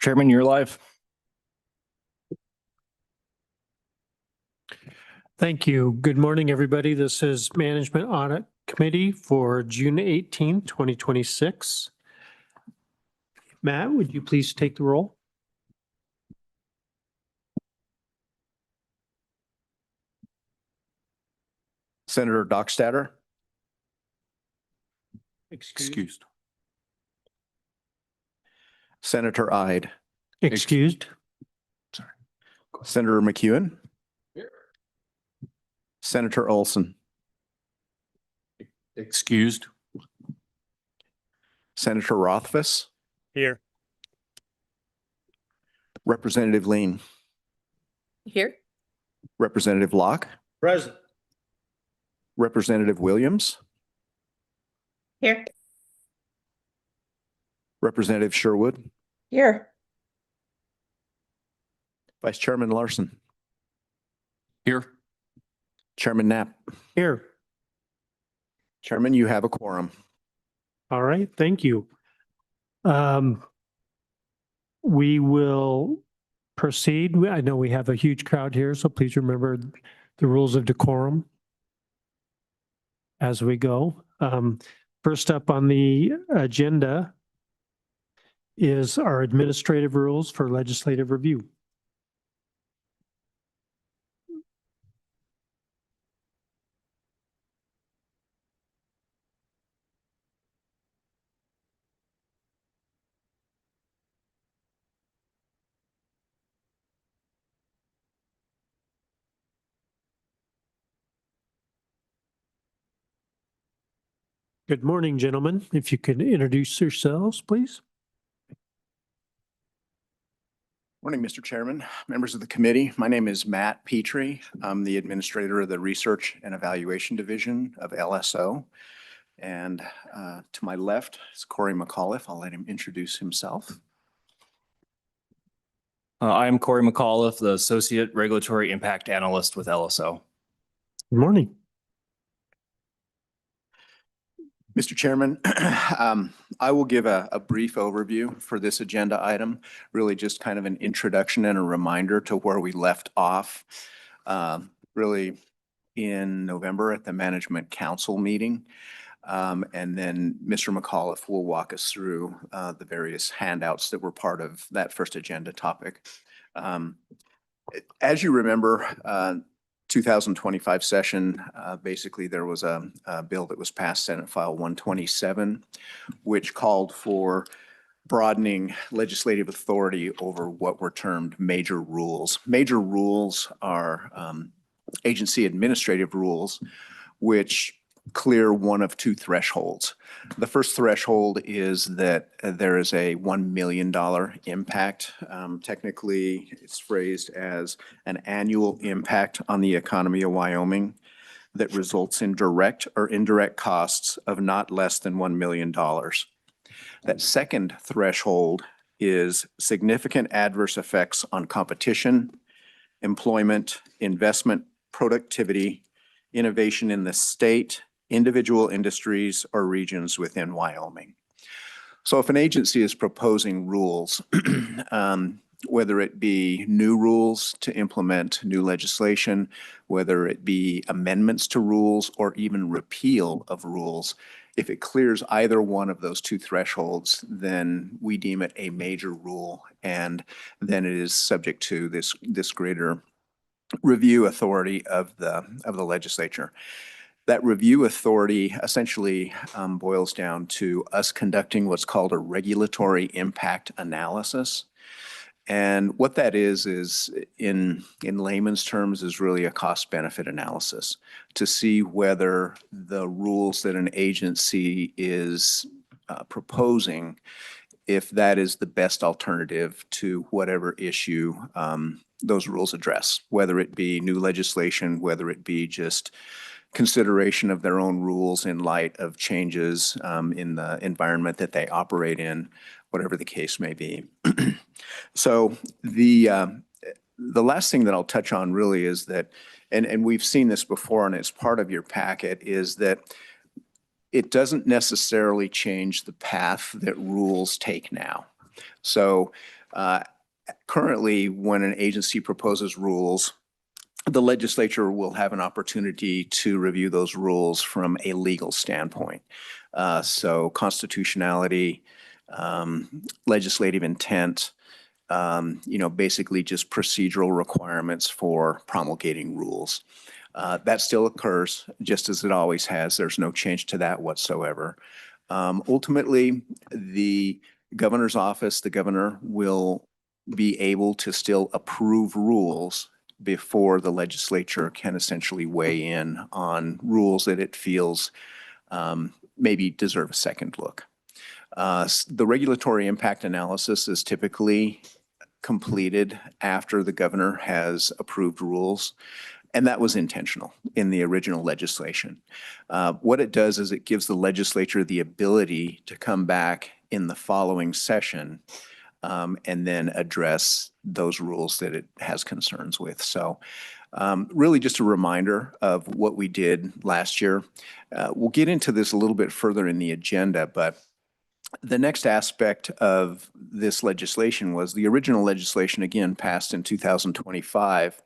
Chairman, you're live. Thank you. Good morning, everybody. This is Management Audit Committee for June 18th, 2026. Matt, would you please take the roll? Senator Dockstader. Excused. Senator Ide. Excused. Sorry. Senator McEwen. Here. Senator Olson. Excused. Senator Rothfuss. Here. Representative Lean. Here. Representative Locke. Present. Representative Williams. Here. Representative Sherwood. Here. Vice Chairman Larson. Here. Chairman Knapp. Here. Chairman, you have a quorum. All right. Thank you. We will proceed. I know we have a huge crowd here, so please remember the rules of decorum as we go. First up on the agenda is our administrative rules for legislative review. Good morning, gentlemen. If you could introduce yourselves, please. Morning, Mr. Chairman, members of the committee. My name is Matt Petrie. I'm the administrator of the Research and Evaluation Division of LSO. And to my left is Corey McAuliffe. I'll let him introduce himself. I'm Corey McAuliffe, the Associate Regulatory Impact Analyst with LSO. Good morning. Mr. Chairman, I will give a brief overview for this agenda item, really just kind of an introduction and a reminder to where we left off really in November at the Management Council meeting. And then Mr. McAuliffe will walk us through the various handouts that were part of that first agenda topic. As you remember, 2025 session, basically there was a bill that was passed, Senate File 127, which called for broadening legislative authority over what were termed major rules. Major rules are agency administrative rules, which clear one of two thresholds. The first threshold is that there is a $1 million impact. Technically, it's phrased as an annual impact on the economy of Wyoming that results in direct or indirect costs of not less than $1 million. That second threshold is significant adverse effects on competition, employment, investment, productivity, innovation in the state, individual industries, or regions within Wyoming. So if an agency is proposing rules, whether it be new rules to implement new legislation, whether it be amendments to rules, or even repeal of rules, if it clears either one of those two thresholds, then we deem it a major rule, and then it is subject to this greater review authority of the legislature. That review authority essentially boils down to us conducting what's called a regulatory impact analysis. And what that is in layman's terms is really a cost-benefit analysis to see whether the rules that an agency is proposing, if that is the best alternative to whatever issue those rules address, whether it be new legislation, whether it be just consideration of their own rules in light of changes in the environment that they operate in, whatever the case may be. So the last thing that I'll touch on really is that, and we've seen this before and it's part of your packet, is that it doesn't necessarily change the path that rules take now. So Uh, Currently, when an agency proposes rules, the legislature will have an opportunity to review those rules from a legal standpoint. So constitutionality, legislative intent, basically just procedural requirements for promulgating rules. That still occurs just as it always has. There's no change to that whatsoever. Ultimately, the governor's office, the governor will be able to still approve rules before the legislature can essentially weigh in on rules that it feels maybe deserve a second look. The regulatory impact analysis is typically completed after the governor has approved rules. And that was intentional in the original legislation. What it does is it gives the legislature the ability to come back in the following session and then address those rules that it has concerns with. So really just a reminder of what we did last year. We'll get into this a little bit further in the agenda, but the next aspect of this legislation was the original legislation, again, passed in 2025,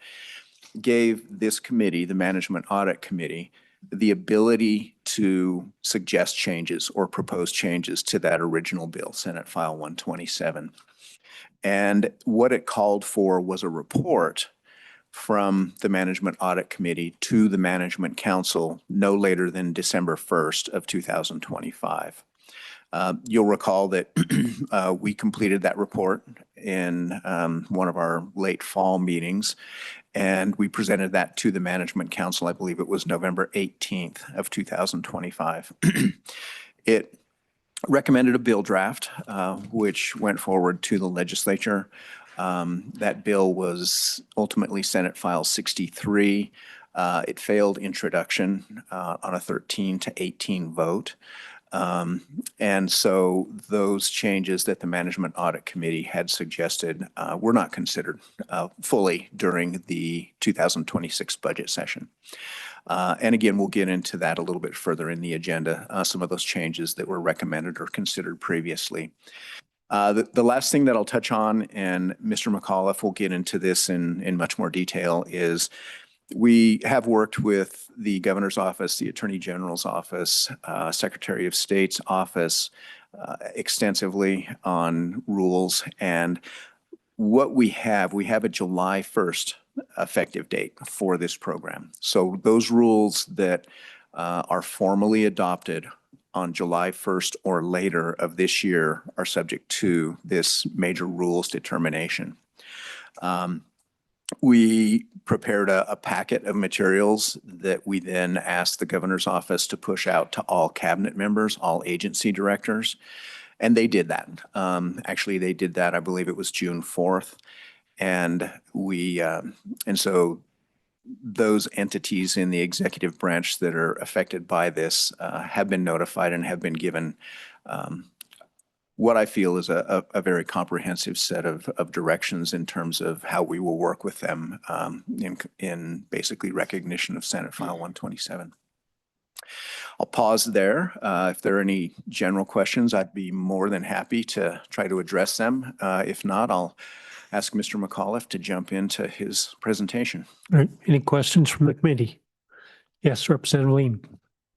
gave this committee, the Management Audit Committee, the ability to suggest changes or propose changes to that original bill, Senate File 127. And what it called for was a report from the Management Audit Committee to the Management Council no later than December 1st of 2025. You'll recall that we completed that report in one of our late fall meetings, and we presented that to the Management Council. I believe it was November 18th of 2025. It recommended a bill draft, which went forward to the legislature. That bill was ultimately Senate File 63. It failed introduction on a 13-18 vote. And so those changes that the Management Audit Committee had suggested were not considered fully during the 2026 budget session. And again, we'll get into that a little bit further in the agenda, some of those changes that were recommended or considered previously. The last thing that I'll touch on, and Mr. McAuliffe will get into this in much more detail, is we have worked with the governor's office, the attorney general's office, Secretary of State's office extensively on rules. And what we have a July 1st effective date for this program. So those rules that are formally adopted on July 1st or later of this year are subject to this major rules determination. We prepared a packet of materials that we then asked the governor's office to push out to all cabinet members, all agency directors, and they did that. Actually, they did that, I believe it was June 4th. And so those entities in the executive branch that are affected by this have been notified and have been given what I feel is a very comprehensive set of directions in terms of how we will work with them in basically recognition of Senate File 127. I'll pause there. If there are any general questions, I'd be more than happy to try to address them. If not, I'll ask Mr. McAuliffe to jump into his presentation. All right, any questions from the committee? Yes, Representative Lean.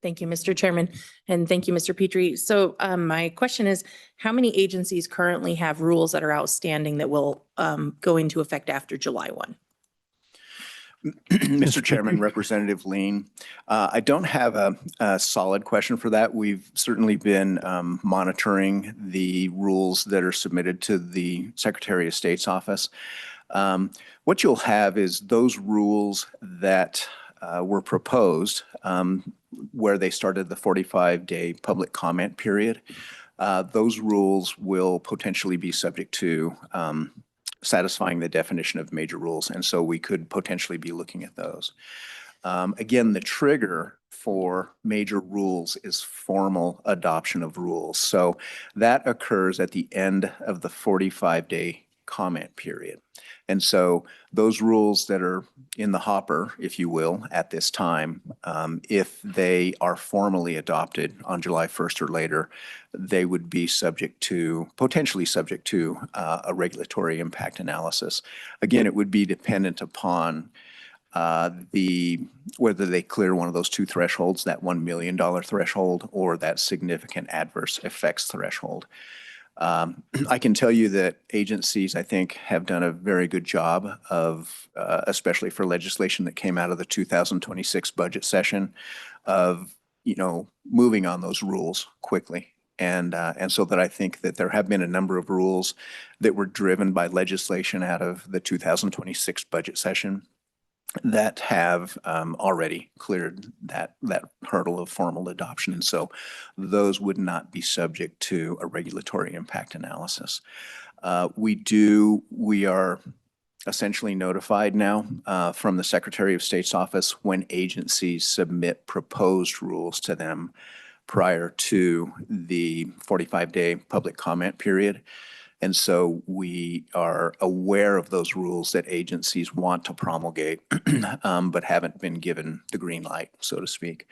Thank you, Mr. Chairman, and thank you, Mr. Petrie. So my question is, how many agencies currently have rules that are outstanding that will go into effect after July 1? Mr. Chairman, Representative Lean, I don't have a solid question for that. We've certainly been monitoring the rules that are submitted to the Secretary of State's office. What you'll have is those rules that were proposed where they started the 45-day public comment period. Those rules will potentially be subject to satisfying the definition of major rules. And so we could potentially be looking at those. Again, the trigger for major rules is formal adoption of rules. So that occurs at the end of the 45-day comment period. And so those rules that are in the hopper, if you will, at this time, if they are formally adopted on July 1st or later, they would be potentially subject to a regulatory impact analysis. Again, it would be dependent upon whether they clear one of those two thresholds, that $1 million threshold or that significant adverse effects threshold. I can tell you that agencies, I think, have done a very good job of, especially for legislation that came out of the 2026 budget session, of, moving on those rules quickly. And so that I think that there have been a number of rules that were driven by legislation out of the 2026 budget session that have already cleared that hurdle of formal adoption. And so those would not be subject to a regulatory impact analysis. We are essentially notified now from the Secretary of State's office when agencies submit proposed rules to them prior to the 45-day public comment period. And so we are aware of those rules that agencies want to promulgate, but haven't been given the green light, so to speak.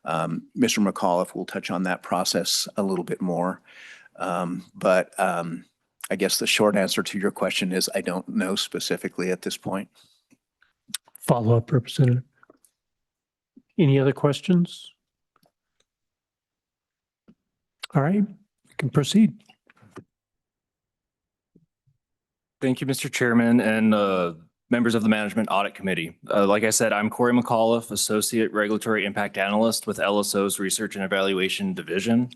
Mr. McAuliffe will touch on that process a little bit more. But I guess the short answer to your question is I don't know specifically at this point. Follow-up, Representative. Any other questions? All right, you can proceed. Thank you, Mr. Chairman and members of the Management Audit Committee. Like I said, I'm Corey McAuliffe, Associate Regulatory Impact Analyst with LSO's Research and Evaluation Division.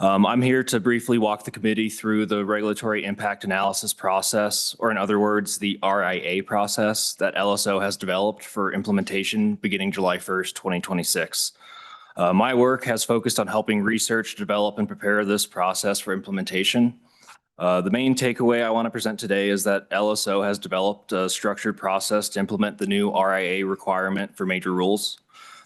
I'm here to briefly walk the committee through the regulatory impact analysis process, or in other words, the RIA process that LSO has developed for implementation beginning July 1st, 2026. My work has focused on helping research, develop, and prepare this process for implementation. The main takeaway I want to present today is that LSO has developed a structured process to implement the new RIA requirement for major rules.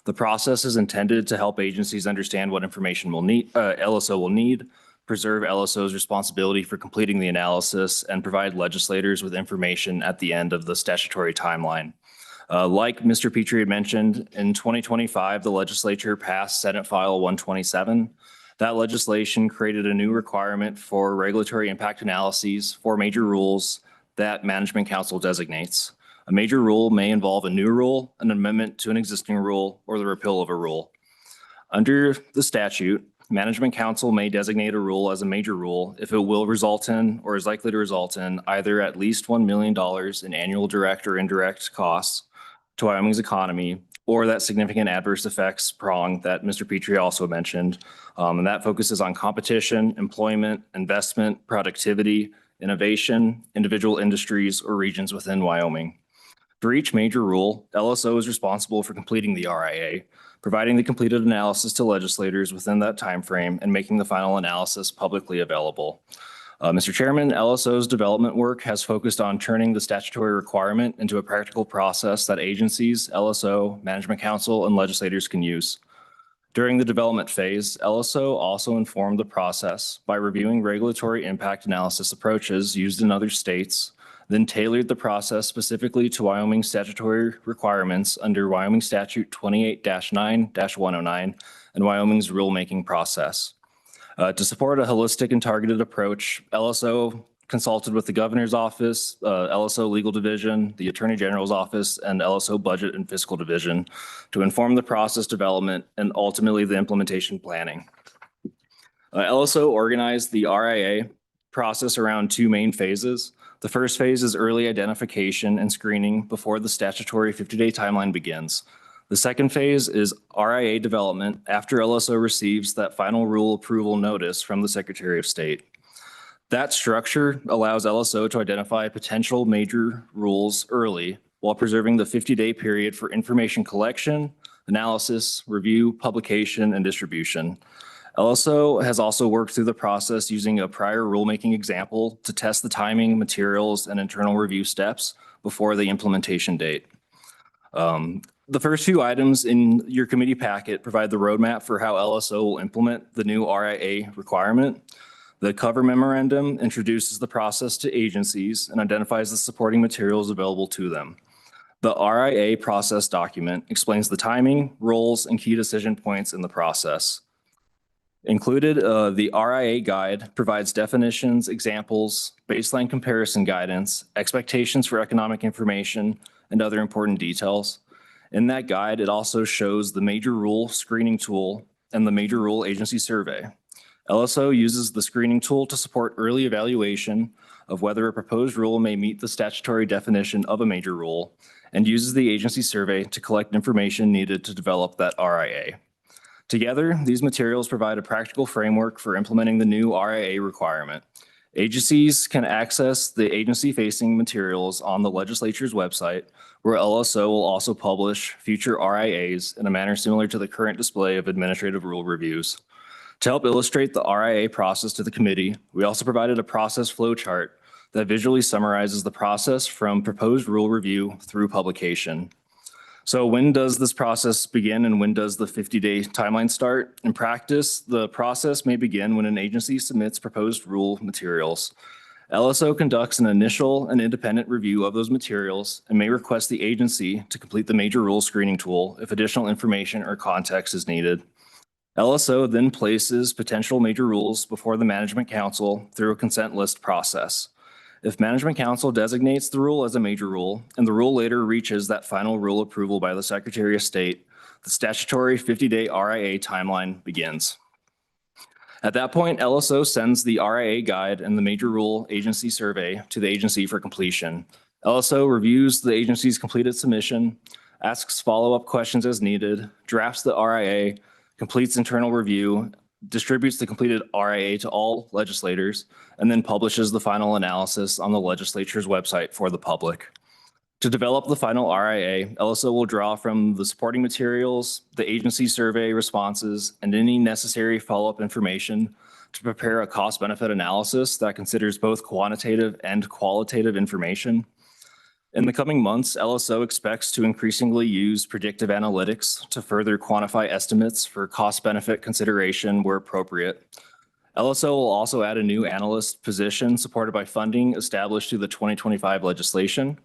The process is intended to help agencies understand what information LSO will need, preserve LSO's responsibility for completing the analysis, and provide legislators with information at the end of the statutory timeline. Like Mr. Petrie had mentioned, in 2025, the legislature passed Senate File 127. That legislation created a new requirement for regulatory impact analyses for major rules that Management Council designates. A major rule may involve a new rule, an amendment to an existing rule, or the repeal of a rule. Under the statute, Management Council may designate a rule as a major rule if it will result in or is likely to result in either at least $1 million in annual direct or indirect costs to Wyoming's economy, or that significant adverse effects prong that Mr. Petrie also mentioned. And that focuses on competition, employment, investment, productivity, innovation, individual industries, or regions within Wyoming. For each major rule, LSO is responsible for completing the RIA, providing the completed analysis to legislators within that timeframe, and making the final analysis publicly available. Mr. Chairman, LSO's development work has focused on turning the statutory requirement into a practical process that agencies, LSO, Management Council, and legislators can use. During the development phase, LSO also informed the process by reviewing regulatory impact analysis approaches used in other states, then tailored the process specifically to Wyoming statutory requirements under Wyoming Statute 28-9-109 and Wyoming's rulemaking process. To support a holistic and targeted approach, LSO consulted with the Governor's Office, LSO Legal Division, the Attorney General's Office, and LSO Budget and Fiscal Division to inform the process development and ultimately the implementation planning. LSO organized the RIA process around two main phases. The first phase is early identification and screening before the statutory 50-day timeline begins. The second phase is RIA development after LSO receives that final rule approval notice from the Secretary of State. That structure allows LSO to identify potential major rules early while preserving the 50-day period for information collection, analysis, review, publication, and distribution. LSO has also worked through the process using a prior rulemaking example to test the timing, materials, and internal review steps before the implementation date. The first few items in your committee packet provide the roadmap for how LSO will implement the new RIA requirement. The cover memorandum introduces the process to agencies and identifies the supporting materials available to them. The RIA process document explains the timing, roles, and key decision points in the process. Included, the RIA guide provides definitions, examples, baseline comparison guidance, expectations for economic information, and other important details. In that guide, it also shows the major rule screening tool and the major rule agency survey. LSO uses the screening tool to support early evaluation of whether a proposed rule may meet the statutory definition of a major rule, and uses the agency survey to collect information needed to develop that RIA. Together, these materials provide a practical framework for implementing the new RIA requirement. Agencies can access the agency-facing materials on the legislature's website, where LSO will also publish future RIAs in a manner similar to the current display of administrative rule reviews. To help illustrate the RIA process to the committee, we also provided a process flow chart that visually summarizes the process from proposed rule review through publication. So when does this process begin and when does the 50-day timeline start? In practice, the process may begin when an agency submits proposed rule materials. LSO conducts an initial and independent review of those materials and may request the agency to complete the major rule screening tool if additional information or context is needed. LSO then places potential major rules before the Management Council through a consent list process. If Management Council designates the rule as a major rule and the rule later reaches that final rule approval by the Secretary of State, the statutory 50-day RIA timeline begins. At that point, LSO sends the RIA guide and the major rule agency survey to the agency for completion. LSO reviews the agency's completed submission, asks follow-up questions as needed, drafts the RIA, completes internal review, distributes the completed RIA to all legislators, and then publishes the final analysis on the legislature's website for the public. To develop the final RIA, LSO will draw from the supporting materials, the agency survey responses, and any necessary follow-up information to prepare a cost-benefit analysis that considers both quantitative and qualitative information. In the coming months, LSO expects to increasingly use predictive analytics to further quantify estimates for cost-benefit consideration where appropriate. LSO will also add a new analyst position supported by funding established through the 2025 legislation.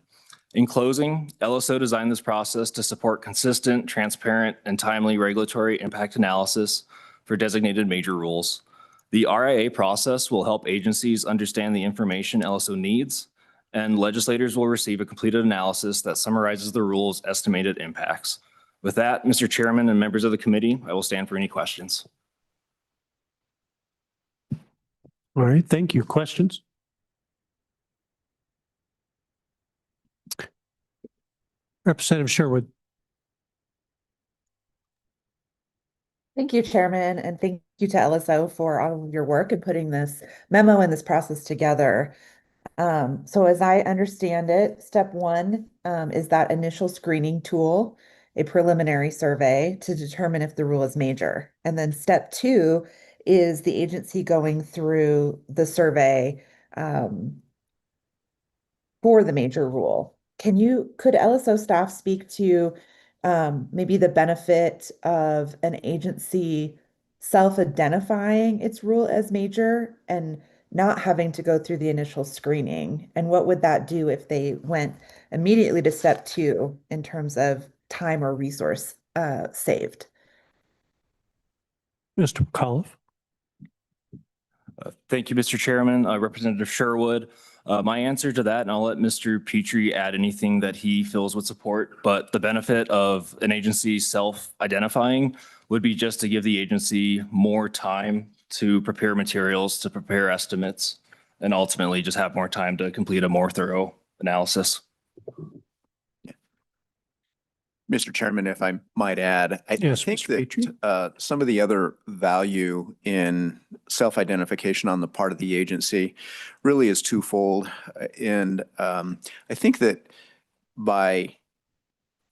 In closing, LSO designed this process to support consistent, transparent, and timely regulatory impact analysis for designated major rules. The RIA process will help agencies understand the information LSO needs, and legislators will receive a completed analysis that summarizes the rule's estimated impacts. With that, Mr. Chairman and members of the committee, I will stand for any questions. All right, thank you. Questions? Representative Sherwood. Thank you, Chairman, and thank you to LSO for all of your work in putting this memo and this process together. So as I understand it, step one is that initial screening tool, a preliminary survey to determine if the rule is major. And then step two is the agency going through the survey for the major rule. Could LSO staff speak to maybe the benefit of an agency self-identifying its rule as major and not having to go through the initial screening? And what would that do if they went immediately to step two in terms of time or resource saved? Mr. McAuliffe. Thank you, Mr. Chairman. Representative Sherwood. My answer to that, and I'll let Mr. Petrie add anything that he feels would support, but the benefit of an agency self-identifying would be just to give the agency more time to prepare materials, to prepare estimates, and ultimately just have more time to complete a more thorough analysis. Mr. Chairman, if I might add, I Yes, think Mr. Petrie. that some of the other value in self-identification on the part of the agency really is twofold. And I think that by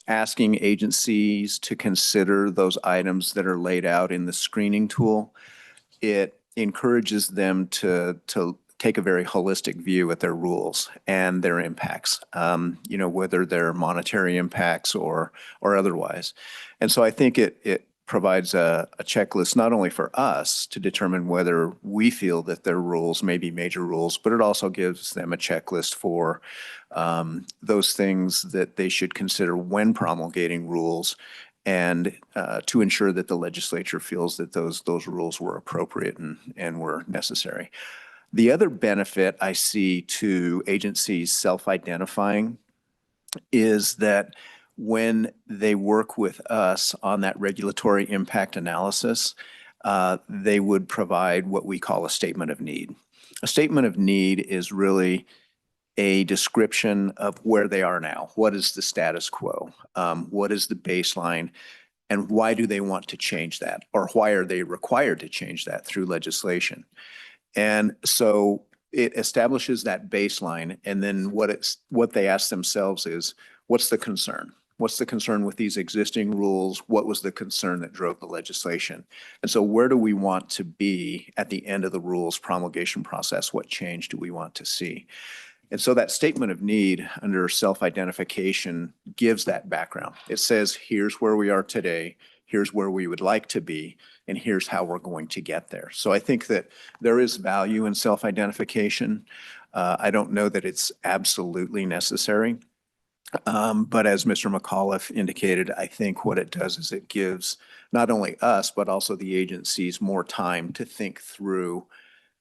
asking agencies to consider those items that are laid out in the screening tool, it encourages them to take a very holistic view at their rules and their impacts, whether they're monetary impacts or otherwise. And so I think it provides a checklist not only for us to determine whether we feel that their rules may be major rules, but it also gives them a checklist for those things that they should consider when promulgating rules, and to ensure that the legislature feels that those rules were appropriate and were necessary. The other benefit I see to agencies self-identifying is that when they work with us on that regulatory impact analysis, they would provide what we call a statement of need. A statement of need is really a description of where they are now. What is the status quo? What is the baseline? And why do they want to change that? Or why are they required to change that through legislation? And so it establishes that baseline. And then what they ask themselves is, what's the concern? What's the concern with these existing rules? What was the concern that drove the legislation? And so where do we want to be at the end of the rules promulgation process? What change do we want to see? And so that statement of need under self-identification gives that background. It says, here's where we are today, here's where we would like to be, and here's how we're going to get there. So I think that there is value in self-identification. I don't know that it's absolutely necessary. But as Mr. McAuliffe indicated, I think what it does is it gives not only us, but also the agencies more time to think through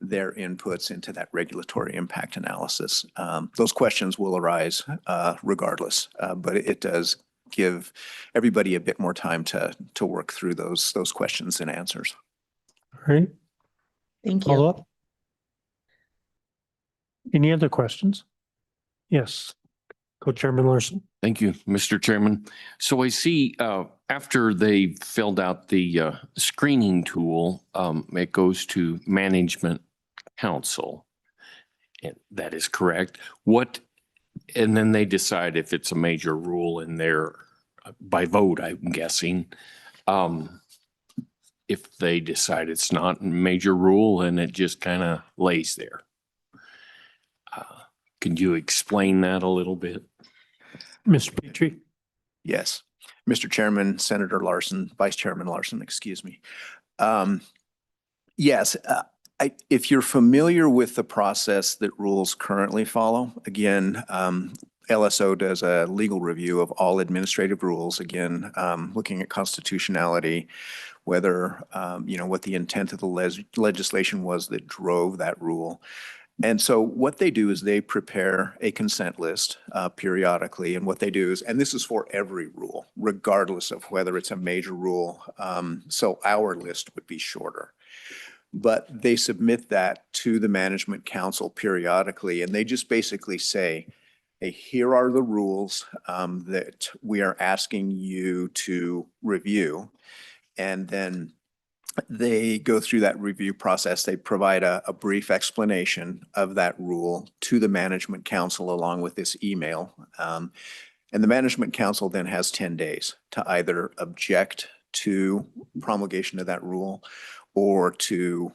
their inputs into that regulatory impact analysis. Those questions will arise regardless, but it does give everybody a bit more time to work through those questions and answers. All right. Thank Follow you. up? Any other questions? Yes. Co-Chairman Larson. Thank you, Mr. Chairman. So I see after they filled out the screening tool, it goes to Management Council. And that is correct. And then they decide if it's a major rule in there by vote, I'm guessing. If they decide it's not a major rule and it just kind of lays there. Could you explain that a little bit? Mr. Petrie. Yes. Mr. Chairman, Senator Larson, Vice Chairman Larson, excuse me. Yes, if you're familiar with the process that rules currently follow, again, LSO does a legal review of all administrative rules, again, looking at constitutionality, whether, what the intent of the legislation was that drove that rule. And so what they do is they prepare a consent list periodically. And what they do is, and this is for every rule, regardless of whether it's a major rule. So our list would be shorter. But they submit that to the Management Council periodically, and they just basically say, hey, here are the rules that we are asking you to review. And then they go through that review process. They provide a brief explanation of that rule to the Management Council along with this email. And the Management Council then has 10 days to either object to promulgation of that rule or to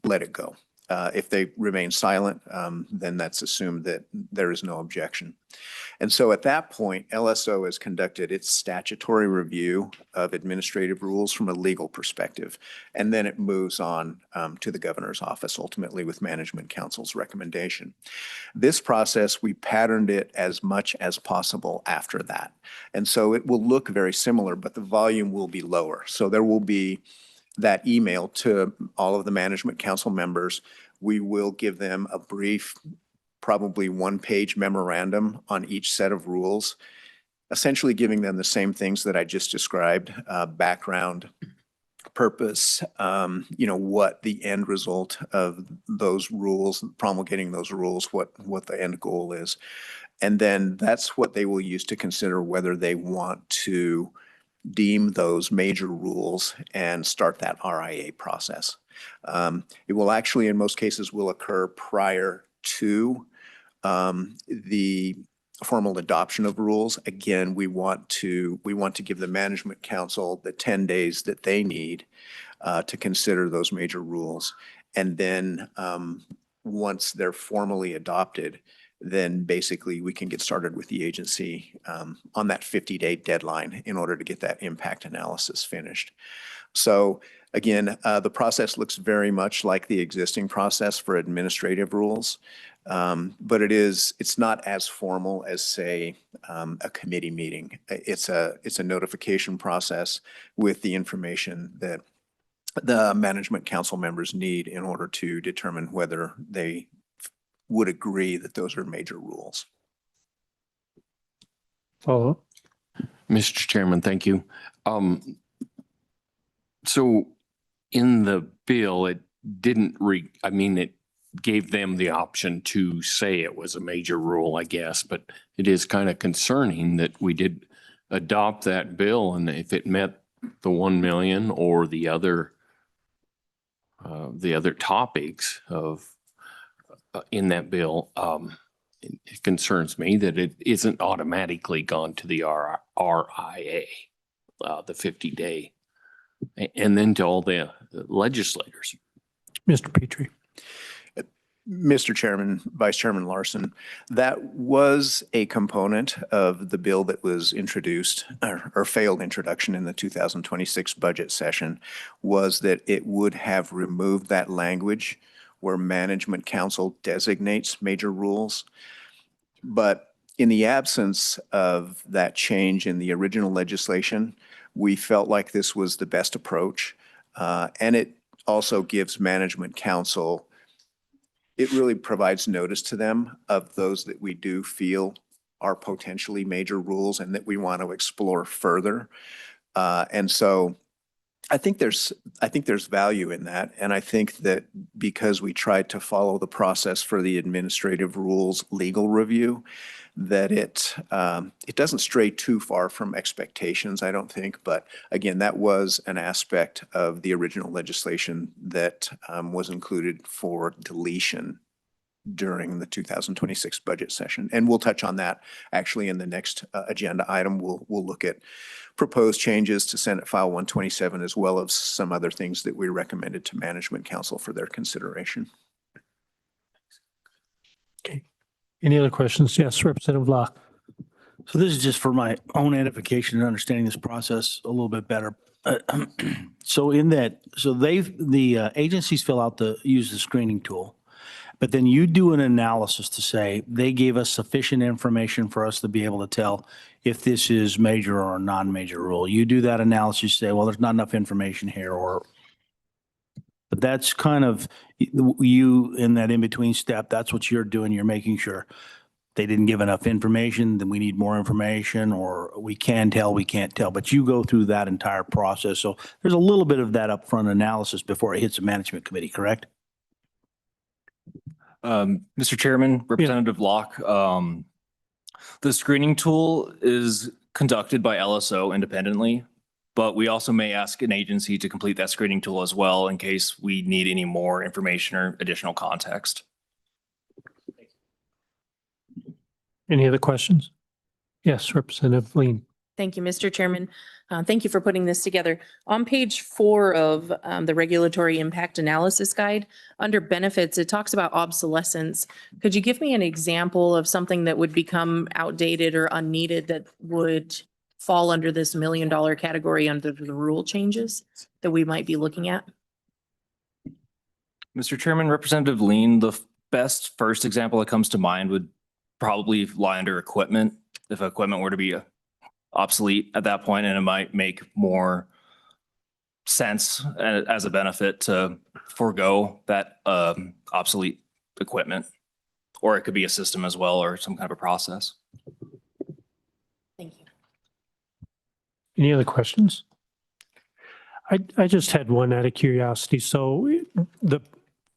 let it go. If they remain silent, then that's assumed that there is no objection. And so at that point, LSO has conducted its statutory review of administrative rules from a legal perspective. And then it moves on to the governor's office, ultimately with Management Council's recommendation. This process, we patterned it as much as possible after that. And so it will look very similar, but the volume will be lower. So there will be that email to all of the Management Council members. We will give them a brief, probably one-page memorandum on each set of rules, essentially giving them the same things that I just described, background, purpose, what the end result of those rules, promulgating those rules, what the end goal is. And then that's what they will use to consider whether they want to deem those major rules and start that RIA process. It will actually, in most cases, will occur prior to the formal adoption of rules. Again, we want to give the Management Council the 10 days that they need to consider those major rules. And then once they're formally adopted, then basically we can get started with the agency on that 50-day deadline in order to get that impact analysis finished. So again, the process looks very much like the existing process for administrative rules, but it's not as formal as, say, a committee meeting. It's a notification process with the information that the management council members need in order to determine whether they would agree that those are major rules. Follow up? Mr. Chairman, thank you. So in the bill, it didn't it gave them the option to say it was a major rule, I guess, but it is kind of concerning that we did adopt that bill, and if it met the 1 million or the other topics of in that bill, it concerns me that it isn't automatically gone to the RIA, the 50-day, and then to all the legislators. Mr. Petrie. Mr. Chairman, Vice Chairman Larson, that was a component of the bill that was introduced or failed introduction in the 2026 budget session, was that it would have removed that language where management council designates major rules. But in the absence of that change in the original legislation, we felt like this was the best approach. And it also gives management council, it really provides notice to them of those that we do feel are potentially major rules and that we want to explore further. And so I think there's value in that. And I think that because we tried to follow the process for the administrative rules legal review, that it doesn't stray too far from expectations, I don't think. But again, that was an aspect of the original legislation that was included for deletion during the 2026 budget session. And we'll touch on that actually in the next agenda item. We'll look at proposed changes to Senate File 127, as well as some other things that we recommended to Management Council for their consideration. Okay. Any other questions? Yes, Representative Locke. So this is just for my own edification and understanding this process a little bit better. So the agencies use the screening tool, but then you do an analysis to say they gave us sufficient information for us to be able to tell if this is major or a non-major rule. You do that analysis, say, well, there's not enough information here, but that's kind of you in that in-between step. That's what you're doing. You're making sure they didn't give enough information, then we need more information, or we can't tell. But you go through that entire process. So there's a little bit of that upfront analysis before it hits the management committee, correct? Mr. Chairman, Representative Locke, the screening tool is conducted by LSO independently, but we also may ask an agency to complete that screening tool as well in case we need any more information or additional context. Any other questions? Yes, Representative Lean. Thank you, Mr. Chairman. Thank you for putting this together. On page 4 of the Regulatory Impact Analysis Guide, under benefits, it talks about obsolescence. Could you give me an example of something that would become outdated or unneeded that would fall under this $1 million category under the rule changes that we might be looking at? Mr. Chairman, Representative Lean, the best first example that comes to mind would probably lie under equipment. If equipment were to be obsolete at that point, and it might make more sense as a benefit to forego that obsolete equipment, or it could be a system as well, or some kind of a process. Thank you. Any other questions? I just had one out of curiosity. So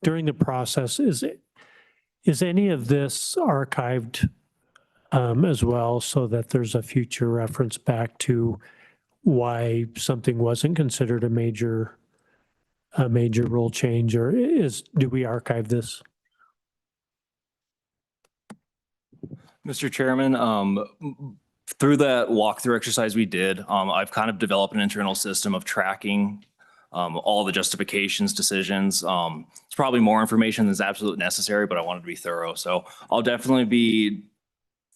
during the process, is any of this archived as well, so that there's a future reference back to why something wasn't considered a major rule change, or do we archive this? Mr. Chairman, through that walkthrough exercise we did, I've kind of developed an internal system of tracking all the justifications, decisions. It's probably more information than is absolutely necessary, but I wanted to be thorough. So I'll definitely be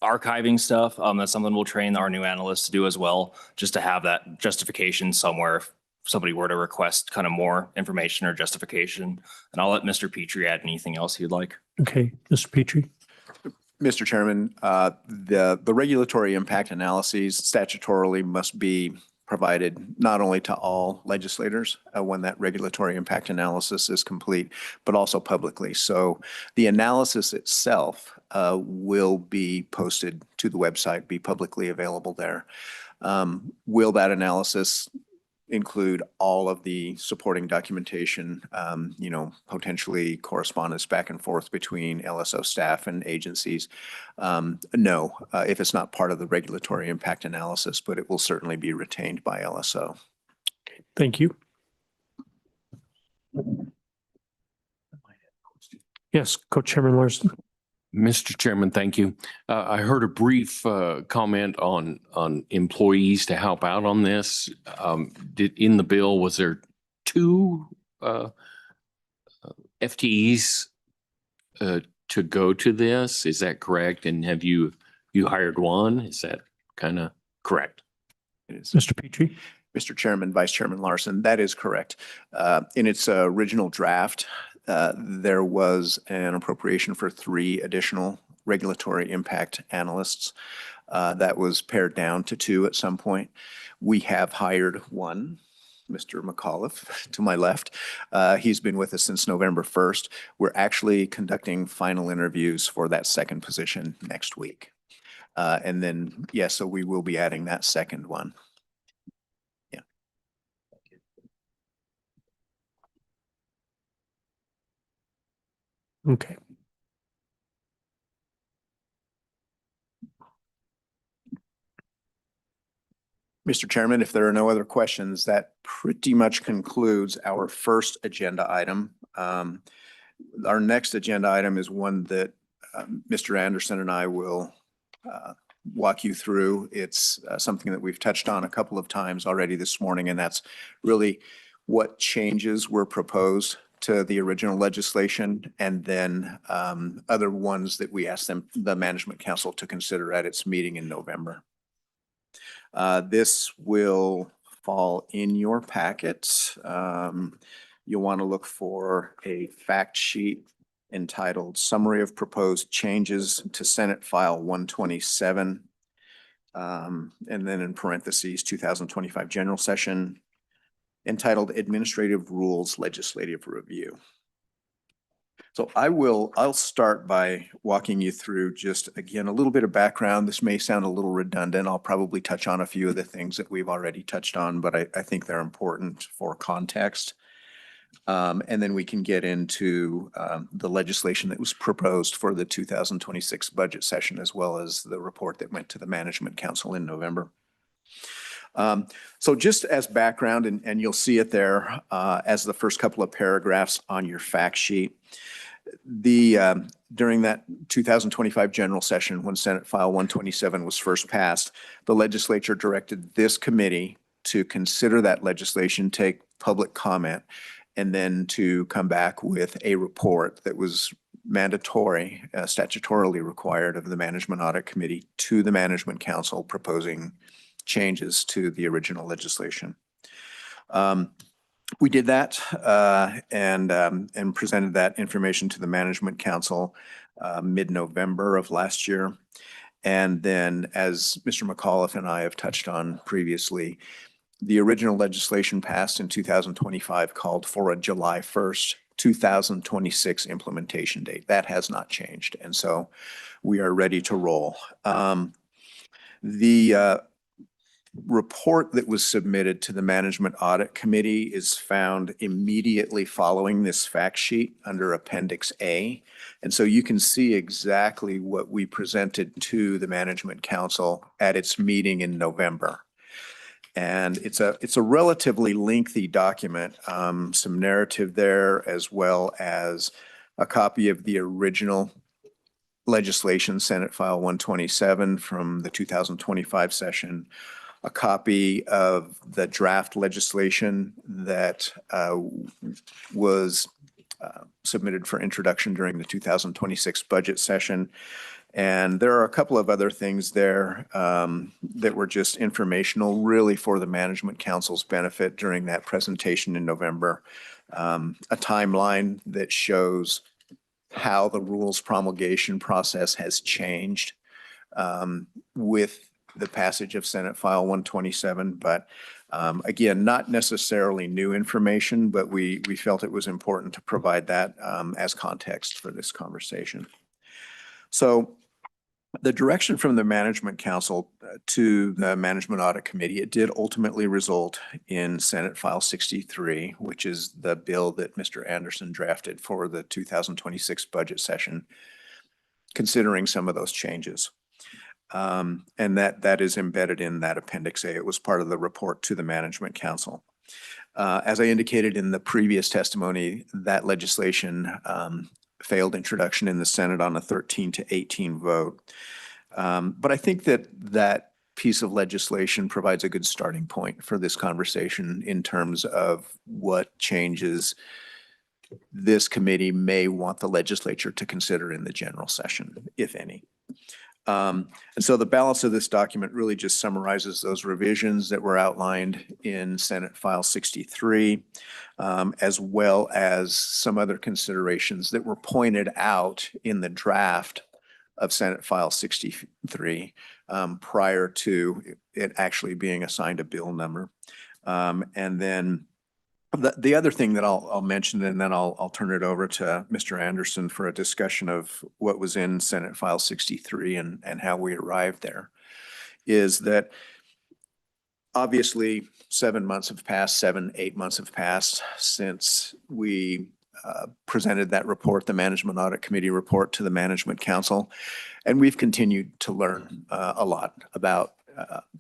archiving stuff. That's something we'll train our new analysts to do as well, just to have that justification somewhere if somebody were to request kind of more information or justification. And I'll let Mr. Petrie add anything else he'd like. Okay, Mr. Petrie. Mr. Chairman, the regulatory impact analyses statutorily must be provided not only to all legislators when that regulatory impact analysis is complete, but also publicly. So the analysis itself will be posted to the website, be publicly available there. Will that analysis include all of the supporting documentation, potentially correspondence back and forth between LSO staff and agencies? No, if it's not part of the regulatory impact analysis, but it will certainly be retained by LSO. Thank you. Yes, Co-Chairman Larson. Mr. Chairman, thank you. I heard a brief comment on employees to help out on this. In the bill, was there 2 FTEs to go to this? Is that correct? And have you hired one? Is that kind of correct? It is. Mr. Petrie. Mr. Chairman, Vice Chairman Larson, that is correct. In its original draft, there was an appropriation for 3 additional regulatory impact analysts. That was pared down to 2 at some point. We have hired one, Mr. McAuliffe, to my left. He's been with us since November 1st. We're actually conducting final interviews for that second position next week. And then, yes, so we will be adding that second one. Okay. Mr. Chairman, if there are no other questions, that pretty much concludes our first agenda item. Our next agenda item is one that Mr. Anderson and I will walk you through. It's something that we've touched on a couple of times already this morning, and that's really what changes were proposed to the original legislation, and then other ones that we asked the Management Council to consider at its meeting in November. This will fall in your packet. You'll want to look for a fact sheet entitled Summary of Proposed Changes to Senate File 127. And then in parentheses, 2025 General Session, entitled Administrative Rules Legislative Review. So I'll start by walking you through just, again, a little bit of background. This may sound a little redundant. I'll probably touch on a few of the things that we've already touched on, but I think they're important for context. And then we can get into the legislation that was proposed for the 2026 budget session, as well as the report that went to the Management Council in November. So just as background, and you'll see it there as the first couple of paragraphs on your fact sheet, during that 2025 general session, when Senate File 127 was first passed, the legislature directed this committee to consider that legislation, take public comment, and then to come back with a report that was mandatory, statutorily required of the Management Audit Committee to the Management Council proposing changes to the original legislation. We did that and presented that information to the Management Council mid-November of last year. And then, as Mr. McAuliffe and I have touched on previously, the original legislation passed in 2025 called for a July 1st, 2026 implementation date. That has not changed. And so we are ready to roll. The report that was submitted to the Management Audit Committee is found immediately following this fact sheet under Appendix A. And so you can see exactly what we presented to the Management Council at its meeting in November. And it's a relatively lengthy document, some narrative there, as well as a copy of the original legislation, Senate File 127 from the 2025 session, a copy of the draft legislation that was submitted for introduction during the 2026 budget session. And there are a couple of other things there that were just informational, really for the Management Council's benefit during that presentation in November. A timeline that shows how the rules promulgation process has changed with the passage of Senate File 127. But again, not necessarily new information, but we felt it was important to provide that as context for this conversation. So the direction from the Management Council to the Management Audit Committee, it did ultimately result in Senate File 63, which is the bill that Mr. Anderson drafted for the 2026 budget session, considering some of those changes. And that is embedded in that Appendix A. It was part of the report to the Management Council. As I indicated in the previous testimony, that legislation failed introduction in the Senate on a 13-18 vote. But I think that piece of legislation provides a good starting point for this conversation in terms of what changes this committee may want the legislature to consider in the general session, if any. And so the balance of this document really just summarizes those revisions that were outlined in Senate File 63, as well as some other considerations that were pointed out in the draft of Senate File 63 prior to it actually being assigned a bill number. And then the other thing that I'll mention, and then I'll turn it over to Mr. Anderson for a discussion of what was in Senate File 63 and how we arrived there, is that obviously 7 months have passed, 8 months have passed since we presented that report, the Management Audit Committee report, to the Management Council. And we've continued to learn a lot about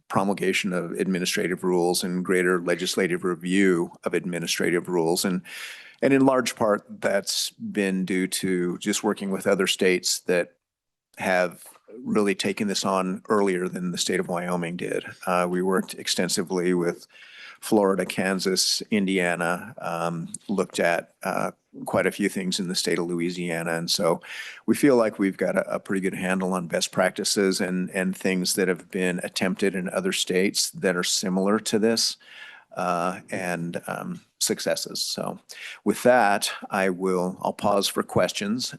promulgation of administrative rules and greater legislative review of administrative rules. And in large part, that's been due to just working with other states that have really taken this on earlier than the state of Wyoming did. We worked extensively with Florida, Kansas, Indiana, looked at quite a few things in the state of Louisiana. And so we feel like we've got a pretty good handle on best practices and things that have been attempted in other states that are similar to this and successes. So with that, I'll pause for questions.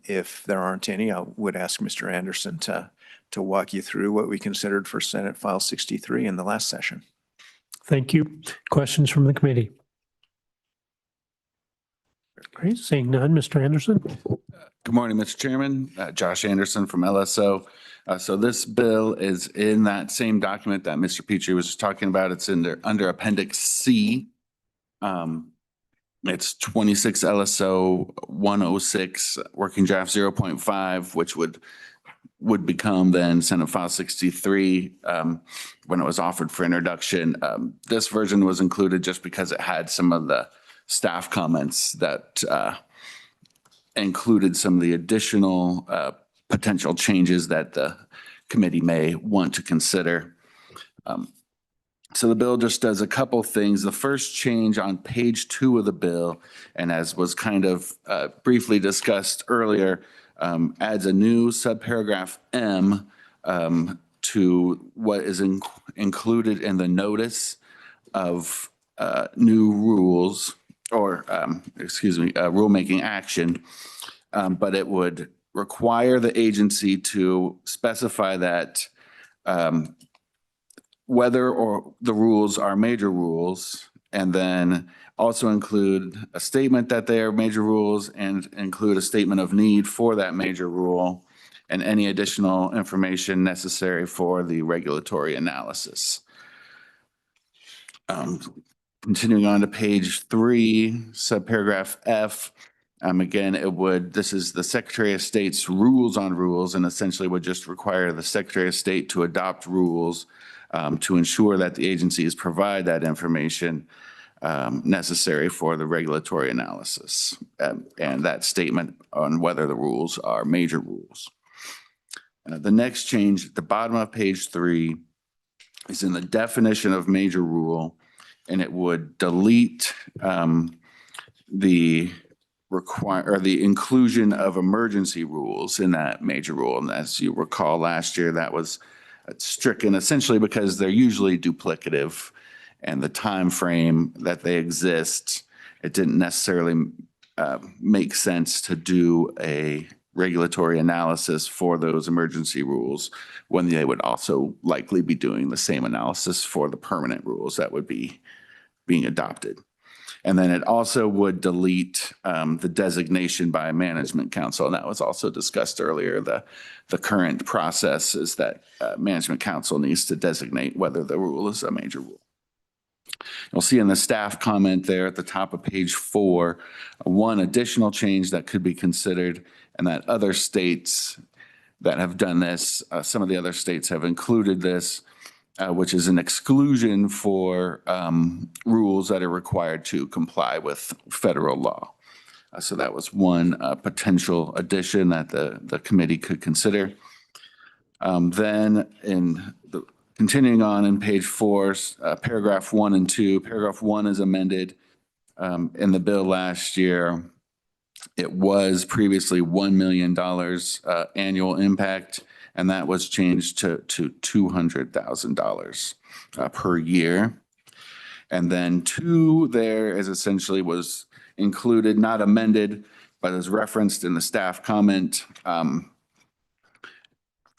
If there aren't any, I would ask Mr. Anderson to walk you through what we considered for Senate File 63 in the last session. Thank you. Questions from the committee? Great. Seeing none, Mr. Anderson. Good morning, Mr. Chairman. Josh Anderson from LSO. So this bill is in that same document that Mr. Petrie was talking about. It's under Appendix C. It's 26 LSO 106 Working Draft 0.5, which would become then Senate File 63 when it was offered for introduction. This version was included just because it had some of the staff comments that included some of the additional potential changes that the committee may want to consider. So the bill just does a couple things. The first change on page 2 of the bill, and as was kind of briefly discussed earlier, adds a new subparagraph M to what is included in the notice of new rules or, rulemaking action. But it would require the agency to specify that whether or the rules are major rules, and then also include a statement that they are major rules and include a statement of need for that major rule and any additional information necessary for the regulatory analysis. Continuing on to page 3, subparagraph F, again, this is the Secretary of State's rules on rules, and essentially would just require the Secretary of State to adopt rules to ensure that the agencies provide that information necessary for the regulatory analysis and that statement on whether the rules are major rules. The next change at the bottom of page 3 is in the definition of major rule, and it would delete the the inclusion of emergency rules in that major rule. And as you recall, last year that was stricken essentially because they're usually duplicative, and the time frame that they exist, it didn't necessarily make sense to do a regulatory analysis for those emergency rules when they would also likely be doing the same analysis for the permanent rules that would be being adopted. And then it also would delete the designation by management council. And that was also discussed earlier. The current process is that management council needs to designate whether the rule is a major rule. You'll see in the staff comment there at the top of page 4, one additional change that could be considered, and that other states that have done this, some of the other states have included this, which is an exclusion for rules that are required to comply with federal law. So that was one potential addition that the committee could consider. Then continuing on in page 4, paragraph 1 and 2, paragraph 1 is amended in the bill last year. It was previously $1 million annual impact, and that was changed to $200,000 per year. And then 2 there is essentially was included, not amended, but is referenced in the staff comment,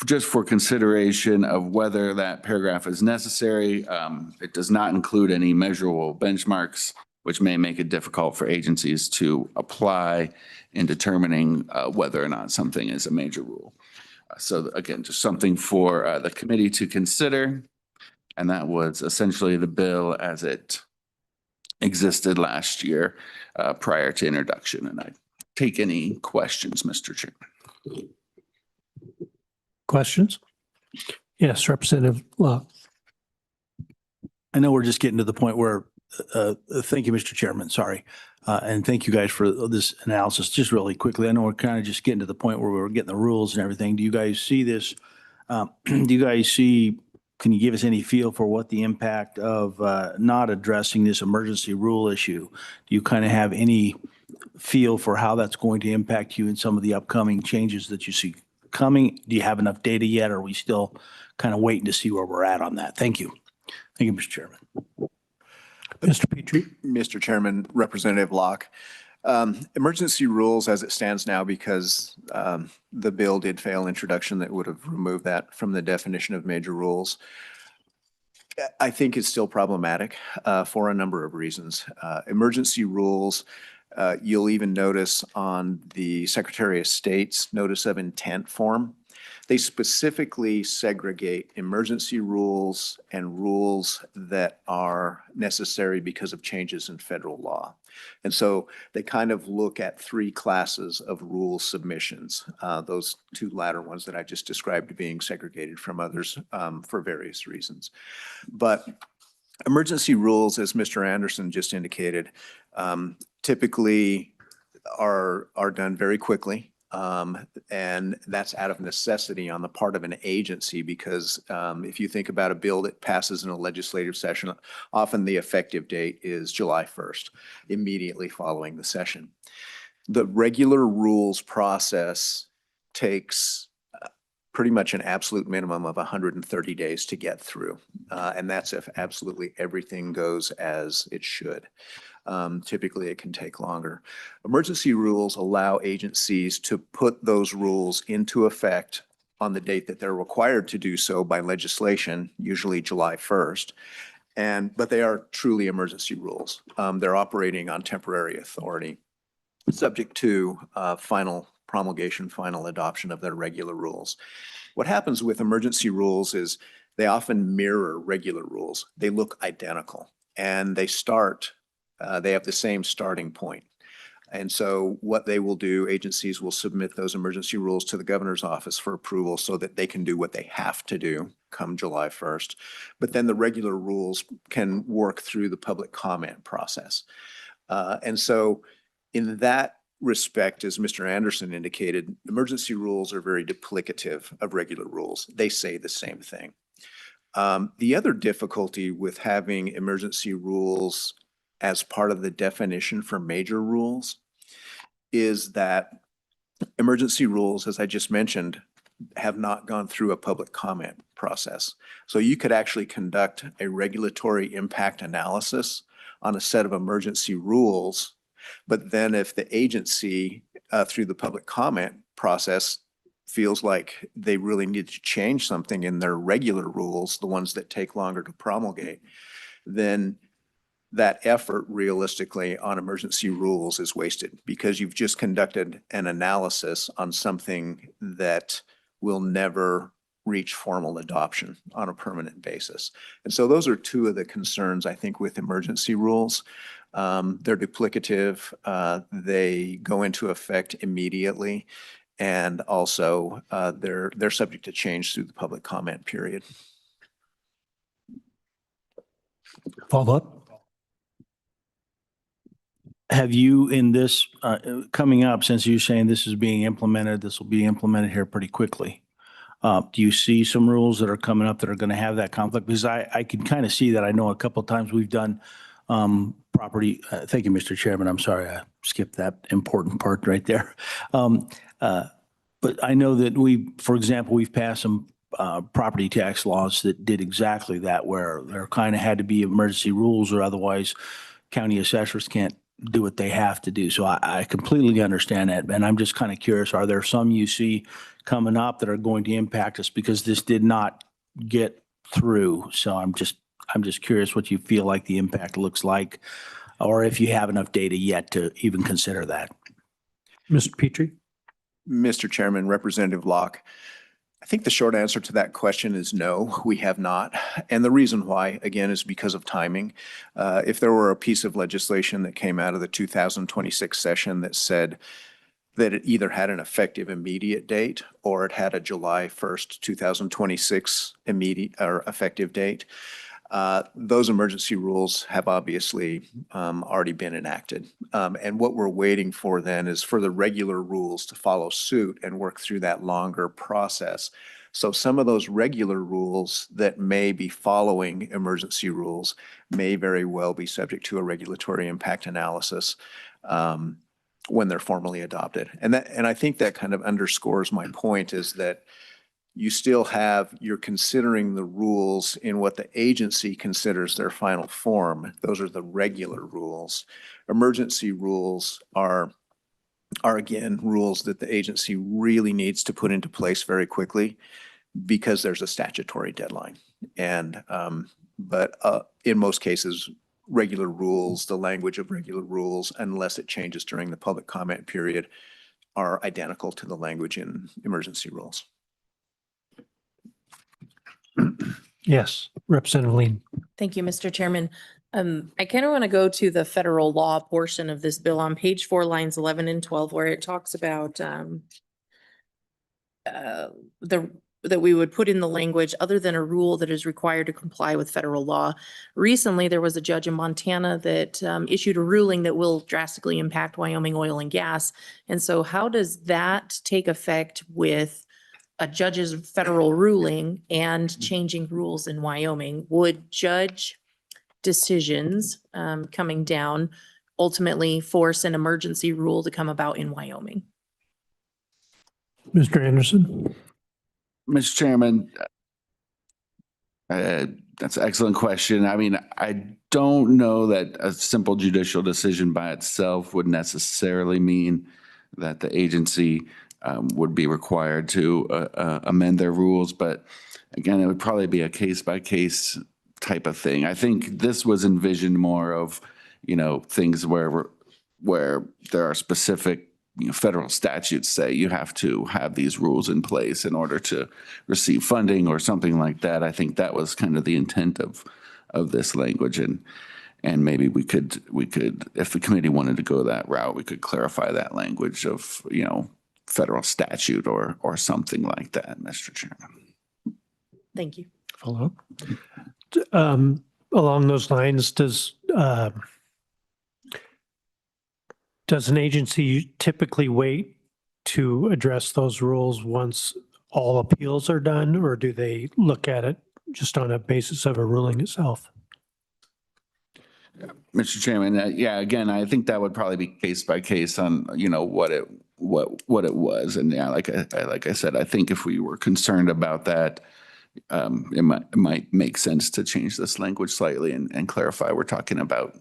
just for consideration of whether that paragraph is necessary. It does not include any measurable benchmarks, which may make it difficult for agencies to apply in determining whether or not something is a major rule. So again, just something for the committee to consider. And that was essentially the bill as it existed last year prior to introduction. And I take any questions, Mr. Chairman. Questions? Yes, Representative Locke. I know we're just getting to the point where, thank you, Mr. Chairman, sorry. And thank you guys for this analysis. Just really quickly, I know we're kind of just getting to the point where we're getting the rules and everything. Do you guys see this? Do you guys see, can you give us any feel for what the impact of not addressing this emergency rule issue? Do you kind of have any feel for how that's going to impact you in some of the upcoming changes that you see coming? Do you have enough data yet? Or are we still kind of waiting to see where we're at on that? Thank you. Thank you, Mr. Chairman. Mr. Petrie. Mr. Chairman, Representative Locke. Emergency rules as it stands now, because the bill did fail introduction that would have removed that from the definition of major rules. I think it's still problematic for a number of reasons. Emergency rules, you'll even notice on the Secretary of State's notice of intent form, they specifically segregate emergency rules and rules that are necessary because of changes in federal law. And so they kind of look at 3 classes of rule submissions, those 2 latter ones that I just described being segregated from others for various reasons. But emergency rules, as Mr. Anderson just indicated, typically are done very quickly. And that's out of necessity on the part of an agency, because if you think about a bill that passes in a legislative session, often the effective date is July 1st, immediately following the session. The regular rules process takes pretty much an absolute minimum of 130 days to get through. And that's if absolutely everything goes as it should. Typically, it can take longer. Emergency rules allow agencies to put those rules into effect on the date that they're required to do so by legislation, usually July 1st. But they are truly emergency rules. They're operating on temporary authority, subject to final promulgation, final adoption of their regular rules. What happens with emergency rules is they often mirror regular rules. They look identical, and they have the same starting point. And so what they will do, agencies will submit those emergency rules to the governor's office for approval so that they can do what they have to do come July 1st. But then the regular rules can work through the public comment process. And so in that respect, as Mr. Anderson indicated, emergency rules are very duplicative of regular rules. They say the same thing. The other difficulty with having emergency rules as part of the definition for major rules is that emergency rules, as I just mentioned, have not gone through a public comment process. So you could actually conduct a regulatory impact analysis on a set of emergency rules. But then if the agency, through the public comment process, feels like they really need to change something in their regular rules, the ones that take longer to promulgate, then that effort realistically on emergency rules is wasted because you've just conducted an analysis on something that will never reach formal adoption on a permanent basis. And so those are two of the concerns, I think, with emergency rules. They're duplicative. They go into effect immediately. And also they're subject to change through the public comment period. Follow up? Have you in this, coming up, since you're saying this is being implemented, this will be implemented here pretty quickly. Do you see some rules that are coming up that are going to have that conflict? Because I can kind of see that. I know a couple of times we've done property. Thank you, Mr. Chairman. I'm sorry, I skipped that important part right there. But I know that for example, we've passed some property tax laws that did exactly that, where there kind of had to be emergency rules or otherwise county assessors can't do what they have to do. So I completely understand that. And I'm just kind of curious, are there some you see coming up that are going to impact us because this did not get through? So I'm just curious what you feel like the impact looks like, or if you have enough data yet to even consider that. Mr. Petrie? Mr. Chairman, Representative Locke, I think the short answer to that question is no, we have not. And the reason why, again, is because of timing. If there were a piece of legislation that came out of the 2026 session that said that it either had an effective immediate date or it had a July 1st, 2026 immediate or effective date, those emergency rules have obviously already been enacted. And what we're waiting for then is for the regular rules to follow suit and work through that longer process. So some of those regular rules that may be following emergency rules may very well be subject to a regulatory impact analysis when they're formally adopted. And I think that kind of underscores my point, is that you're considering the rules in what the agency considers their final form. Those are the regular rules. Emergency rules are again, rules that the agency really needs to put into place very quickly because there's a statutory deadline. And, but in most cases, regular rules, the language of regular rules, unless it changes during the public comment period, are identical to the language in emergency rules. Yes, Representative Lean. Thank you, Mr. Chairman. I kind of want to go to the federal law portion of this bill on page 4, lines 11 and 12, where it talks about that we would put in the language other than a rule that is required to comply with federal law. Recently, there was a judge in Montana that issued a ruling that will drastically impact Wyoming oil and gas. And so how does that take effect with a judge's federal ruling and changing rules in Wyoming? Would judge decisions coming down ultimately force an emergency rule to come about in Wyoming? Mr. Anderson? Mr. Chairman, that's an excellent question. I mean, I don't know that a simple judicial decision by itself would necessarily mean that the agency would be required to amend their rules. But again, it would probably be a case-by-case type of thing. I think this was envisioned more of, things where there are specific federal statutes say you have to have these rules in place in order to receive funding or something like that. I think that was kind of the intent of this language. And maybe we could, if the committee wanted to go that route, we could clarify that language of, federal statute or something like that, Mr. Chairman. Thank you. Follow up. Along those lines, does an agency typically wait to address those rules once all appeals are done, or do they look at it just on a basis of a ruling itself? Mr. Chairman, yeah, again, I think that would probably be case by case on, what it was. And yeah, like I said, I think if we were concerned about that, it might make sense to change this language slightly and clarify we're talking about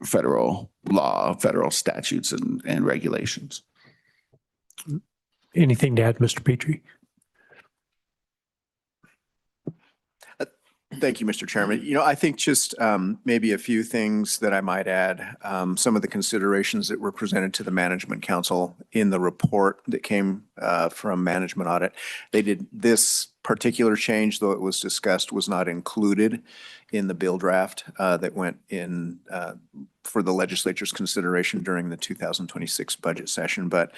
federal law, federal statutes and regulations. Anything to add, Mr. Petrie? Thank you, Mr. Chairman. I think just maybe a few things that I might add. Some of the considerations that were presented to the Management Council in the report that came from Management Audit. They did this particular change, though it was discussed, was not included in the bill draft that went in for the legislature's consideration during the 2026 budget session. But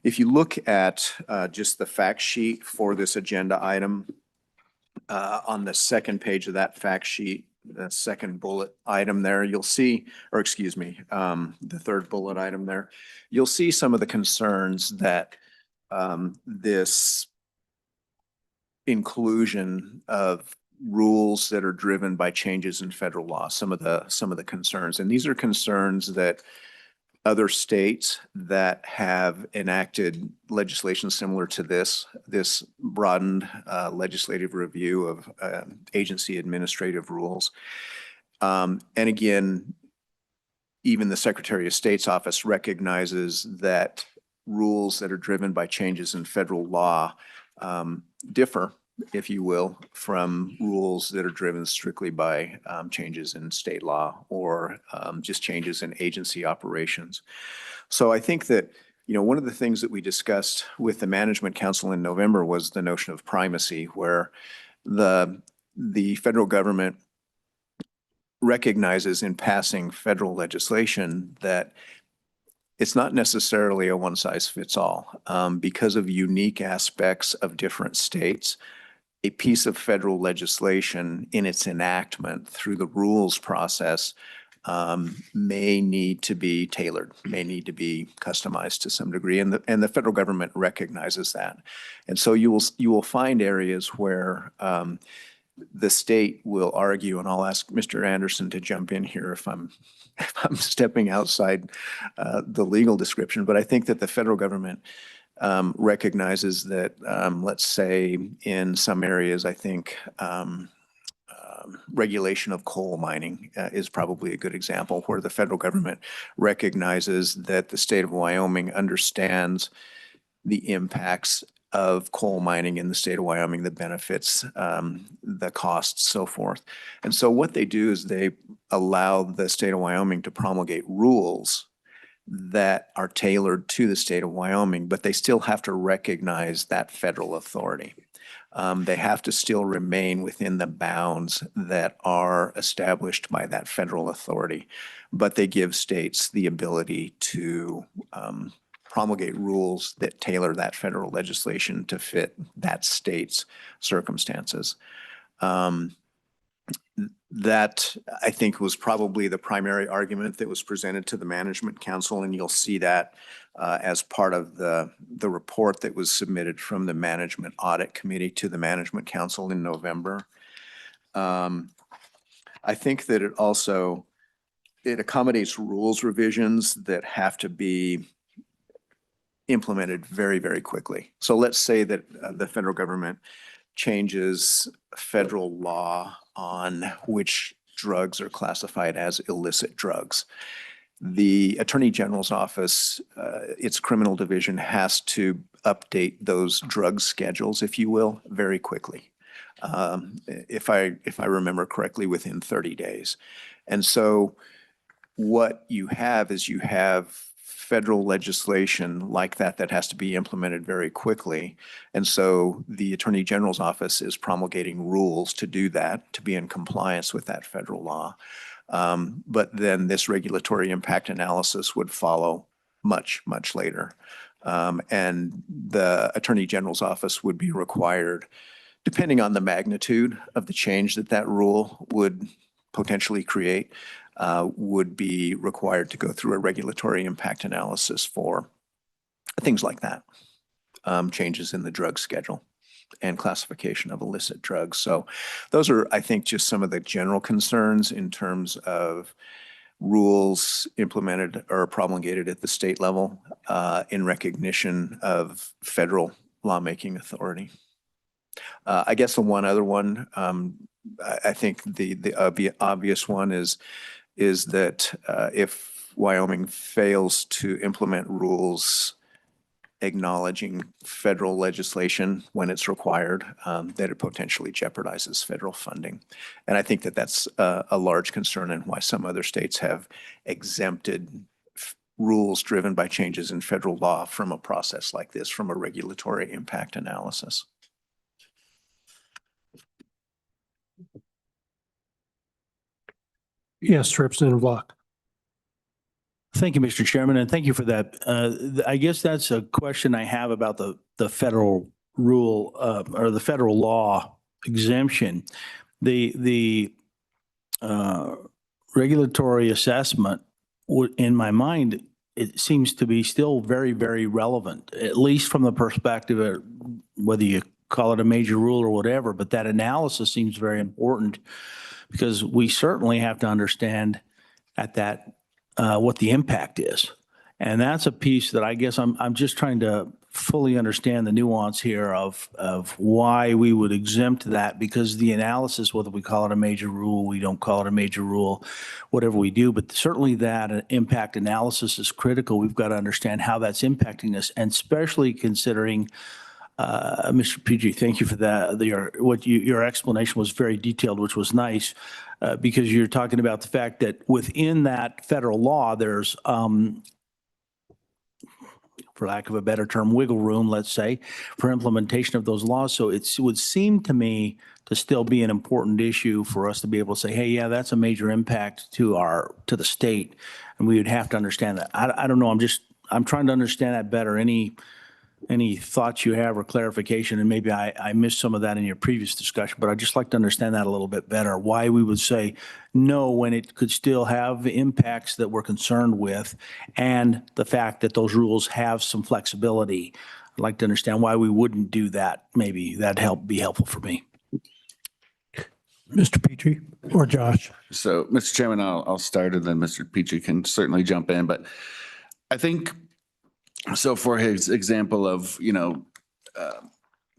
if you look at just the fact sheet for this agenda item, on the second page of that fact sheet, the second bullet item there, you'll see, or excuse me, the third bullet item there, you'll see some of the concerns that this inclusion of rules that are driven by changes in federal law, some of the concerns. And these are concerns that other states that have enacted legislation similar to this broadened legislative review of agency administrative rules. And again, even the Secretary of State's office recognizes that rules that are driven by changes in federal law differ, if you will, from rules that are driven strictly by changes in state law or just changes in agency operations. So I think that, one of the things that we discussed with the Management Council in November was the notion of primacy, where the federal government recognizes in passing federal legislation that it's not necessarily a one-size-fits-all because of unique aspects of different states. A piece of federal legislation in its enactment through the rules process may need to be tailored, may need to be customized to some degree, and the federal government recognizes that. And so you will find areas where the state will argue, and I'll ask Mr. Anderson to jump in here if I'm stepping outside the legal description, but I think that the federal government recognizes that, let's say in some areas, I think regulation of coal mining is probably a good example where the federal government recognizes that the state of Wyoming understands the impacts of coal mining in the state of Wyoming, the benefits, the costs, so forth. And so what they do is they allow the state of Wyoming to promulgate rules that are tailored to the state of Wyoming, but they still have to recognize that federal authority. They have to still remain within the bounds that are established by that federal authority, but they give states the ability to promulgate rules that tailor that federal legislation to fit that state's circumstances. That, I think, was probably the primary argument that was presented to the Management Council, and you'll see that as part of the report that was submitted from the Management Audit Committee to the Management Council in November. I think that it accommodates rules revisions that have to be implemented very, very quickly. So let's say that the federal government changes federal law on which drugs are classified as illicit drugs. The Attorney General's office, its criminal division, has to update those drug schedules, if you will, very quickly. If I remember correctly, within 30 days. And so what you have is you have federal legislation like that has to be implemented very quickly. And so the Attorney General's office is promulgating rules to do that, to be in compliance with that federal law. But then this regulatory impact analysis would follow much, much later. And the Attorney General's office would be required, depending on the magnitude of the change that rule would potentially create, would be required to go through a regulatory impact analysis for things like that, changes in the drug schedule. and classification of illicit drugs. So those are, I think, just some of the general concerns in terms of rules implemented or promulgated at the state level in recognition of federal lawmaking authority. I guess the one other one, I think the obvious one is that if Wyoming fails to implement rules acknowledging federal legislation when it's required, that it potentially jeopardizes federal funding. And I think that that's a large concern and why some other states have exempted rules driven by changes in federal law from a process like this, from a regulatory impact analysis. Yes, Representative Block. Thank you, Mr. Chairman, and thank you for that. I guess that's a question I have about the federal rule or the federal law exemption. The regulatory assessment, in my mind, it seems to be still very, very relevant, at least from the perspective of whether you call it a major rule or whatever, but that analysis seems very important because we certainly have to understand at that what the impact is. And that's a piece that I guess I'm just trying to fully understand the nuance here of why we would exempt that, because the analysis, whether we call it a major rule, we don't call it a major rule, whatever we do, but certainly that impact analysis is critical. We've got to understand how that's impacting us, and especially considering Mr. PG, thank you for that. Your explanation was very detailed, which was nice, because you're talking about the fact that within that federal law, there's, for lack of a better term, wiggle room, let's say, for implementation of those laws. So it would seem to me to still be an important issue for us to be able to say, hey, yeah, that's a major impact to the state, and we would have to understand that. I don't know. I'm trying to understand that better. Any thoughts you have or clarification, and maybe I missed some of that in your previous discussion, but I'd just like to understand that a little bit better, why we would say no when it could still have impacts that we're concerned with, and the fact that those rules have some flexibility. I'd like to understand why we wouldn't do that. Maybe that'd be helpful for me. Mr. Petrie or Josh? So, Mr. Chairman, I'll start, and then Mr. Petrie can certainly jump in, but I think, so for his example of,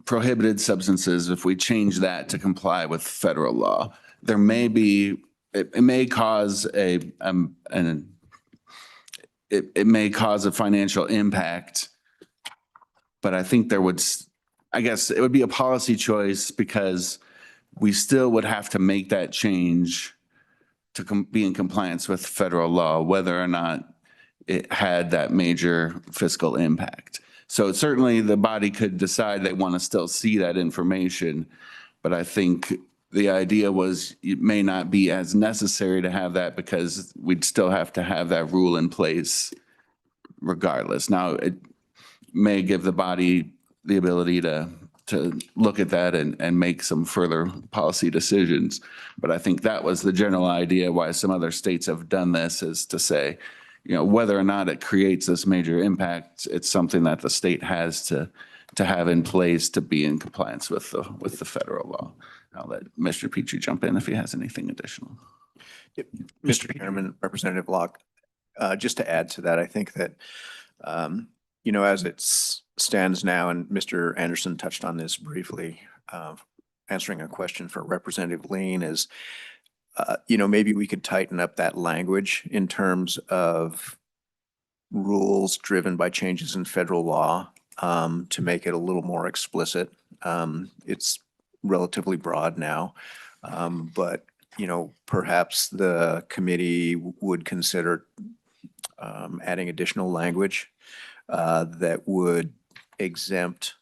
prohibited substances, if we change that to comply with federal law, there may be, it may cause it may cause a financial impact, but I think I guess it would be a policy choice, because we still would have to make that change to be in compliance with federal law, whether or not it had that major fiscal impact. So certainly the body could decide they want to still see that information, but I think the idea was it may not be as necessary to have that, because we'd still have to have that rule in place regardless. Now, it may give the body the ability to look at that and make some further policy decisions. But I think that was the general idea why some other states have done this, is to say, whether or not it creates this major impact, it's something that the state has to have in place to be in compliance with the federal law. I'll let Mr. Petrie jump in if he has anything additional. Mr. Chairman, Representative Locke, just to add to that, I think that, as it stands now, and Mr. Anderson touched on this briefly, answering a question for Representative Lean, is maybe we could tighten up that language in terms of rules driven by changes in federal law to make it a little more explicit. It's relatively broad now, but perhaps the committee would consider adding additional language that would exempt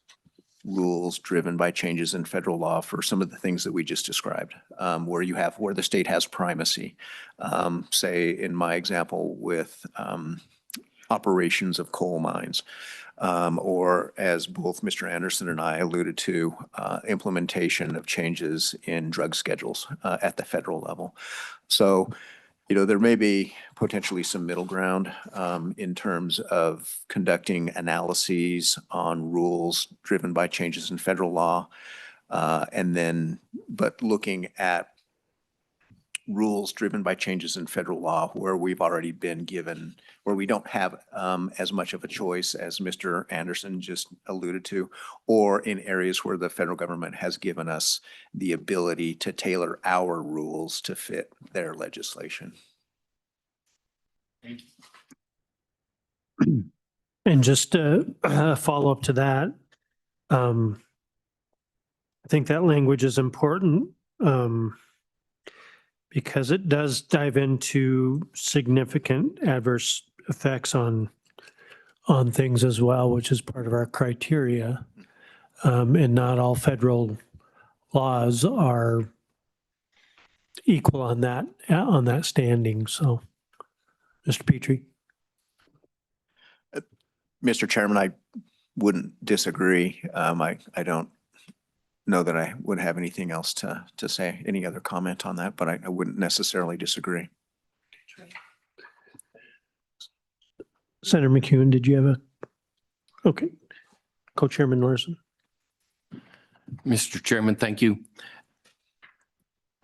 rules driven by changes in federal law for some of the things that we just described, where the state has primacy. Say in my example with operations of coal mines, or as both Mr. Anderson and I alluded to, implementation of changes in drug schedules at the federal level. So, there may be potentially some middle ground in terms of conducting analyses on rules driven by changes in federal law. But looking at rules driven by changes in federal law where we've already been given, where we don't have as much of a choice as Mr. Anderson just alluded to, or in areas where the federal government has given us the ability to tailor our rules to fit their legislation. And just a follow up to that, I think that language is important because it does dive into significant adverse effects on things as well, which is part of our criteria. And not all federal laws are equal on that standing. So, Mr. Petrie. Mr. Chairman, I wouldn't disagree. I don't know that I would have anything else to say, any other comment on that, but I wouldn't necessarily disagree. Senator McEwen, did you have a? Okay. Co-Chairman Larson. Mr. Chairman, thank you.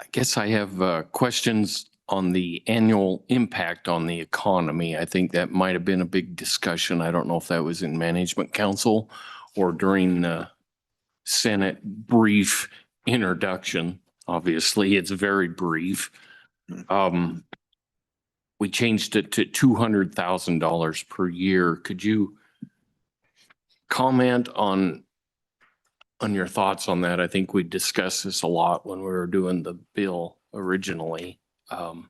I guess I have questions on the annual impact on the economy. I think that might have been a big discussion. I don't know if that was in Management Council or during the Senate brief introduction. Obviously, it's very brief. We changed it to $200,000 per year. Could you comment on your thoughts on that? I think we discussed this a lot when we were doing the bill originally. Mr.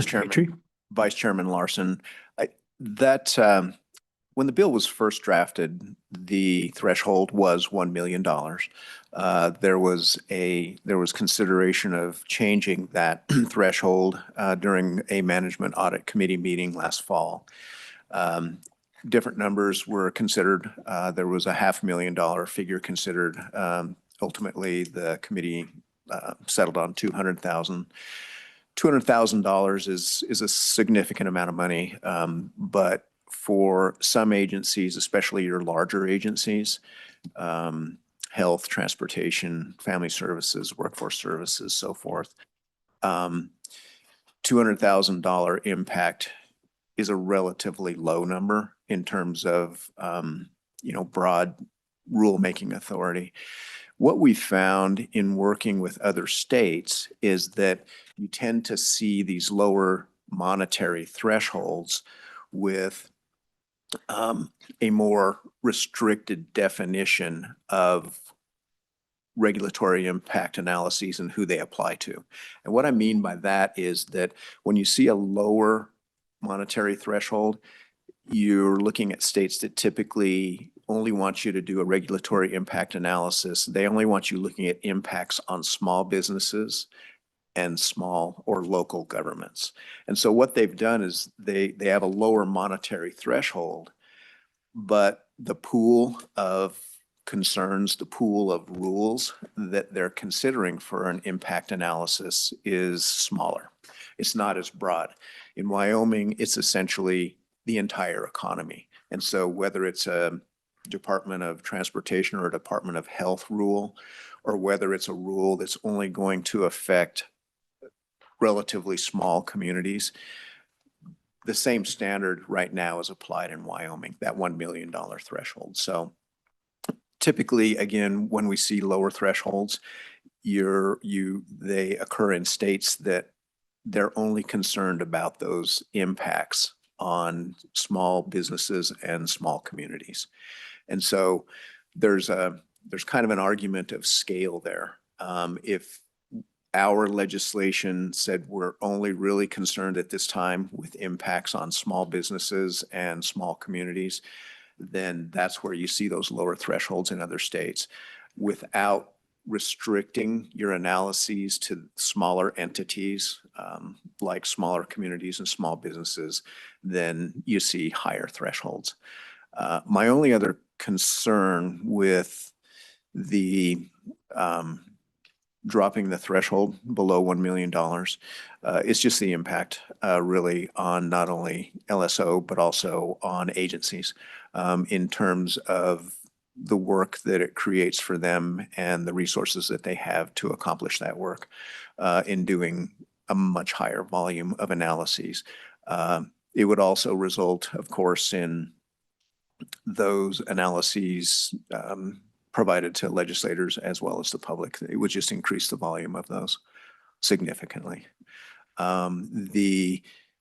Chairman, Petrie. Vice Chairman Larson, when the bill was first drafted, the threshold was $1 million. There was consideration of changing that threshold during a management audit committee meeting last fall. Different numbers were considered. There was a $500,000 figure considered. Ultimately, the committee settled on $200,000. $200,000 is a significant amount of money, but for some agencies, especially your larger agencies, health, transportation, family services, workforce services, so forth, $200,000 impact is a relatively low number in terms of broad rulemaking authority. What we found in working with other states is that you tend to see these lower monetary thresholds with a more restricted definition of regulatory impact analyses and who they apply to. And what I mean by that is that when you see a lower monetary threshold, you're looking at states that typically only want you to do a regulatory impact analysis. They only want you looking at impacts on small businesses and small or local governments. And so what they've done is they have a lower monetary threshold, but the pool of concerns, the pool of rules that they're considering for an impact analysis is smaller. It's not as broad. In Wyoming, it's essentially the entire economy. And so whether it's a Department of Transportation or a Department of Health rule, or whether it's a rule that's only going to affect relatively small communities, the same standard right now is applied in Wyoming, that $1 million threshold. So typically, again, when we see lower thresholds, they occur in states that they're only concerned about those impacts on small businesses and small communities. And so there's kind of an argument of scale there. If our legislation said we're only really concerned at this time with impacts on small businesses and small communities, then that's where you see those lower thresholds in other states. Without restricting your analyses to smaller entities, like smaller communities and small businesses, then you see higher thresholds. My only other concern with the dropping the threshold below $1 million. It's just the impact really on not only LSO, but also on agencies in terms of the work that it creates for them and the resources that they have to accomplish that work in doing a much higher volume of analyses. It would also result, of course, in those analyses provided to legislators as well as the public. It would just increase the volume of those significantly.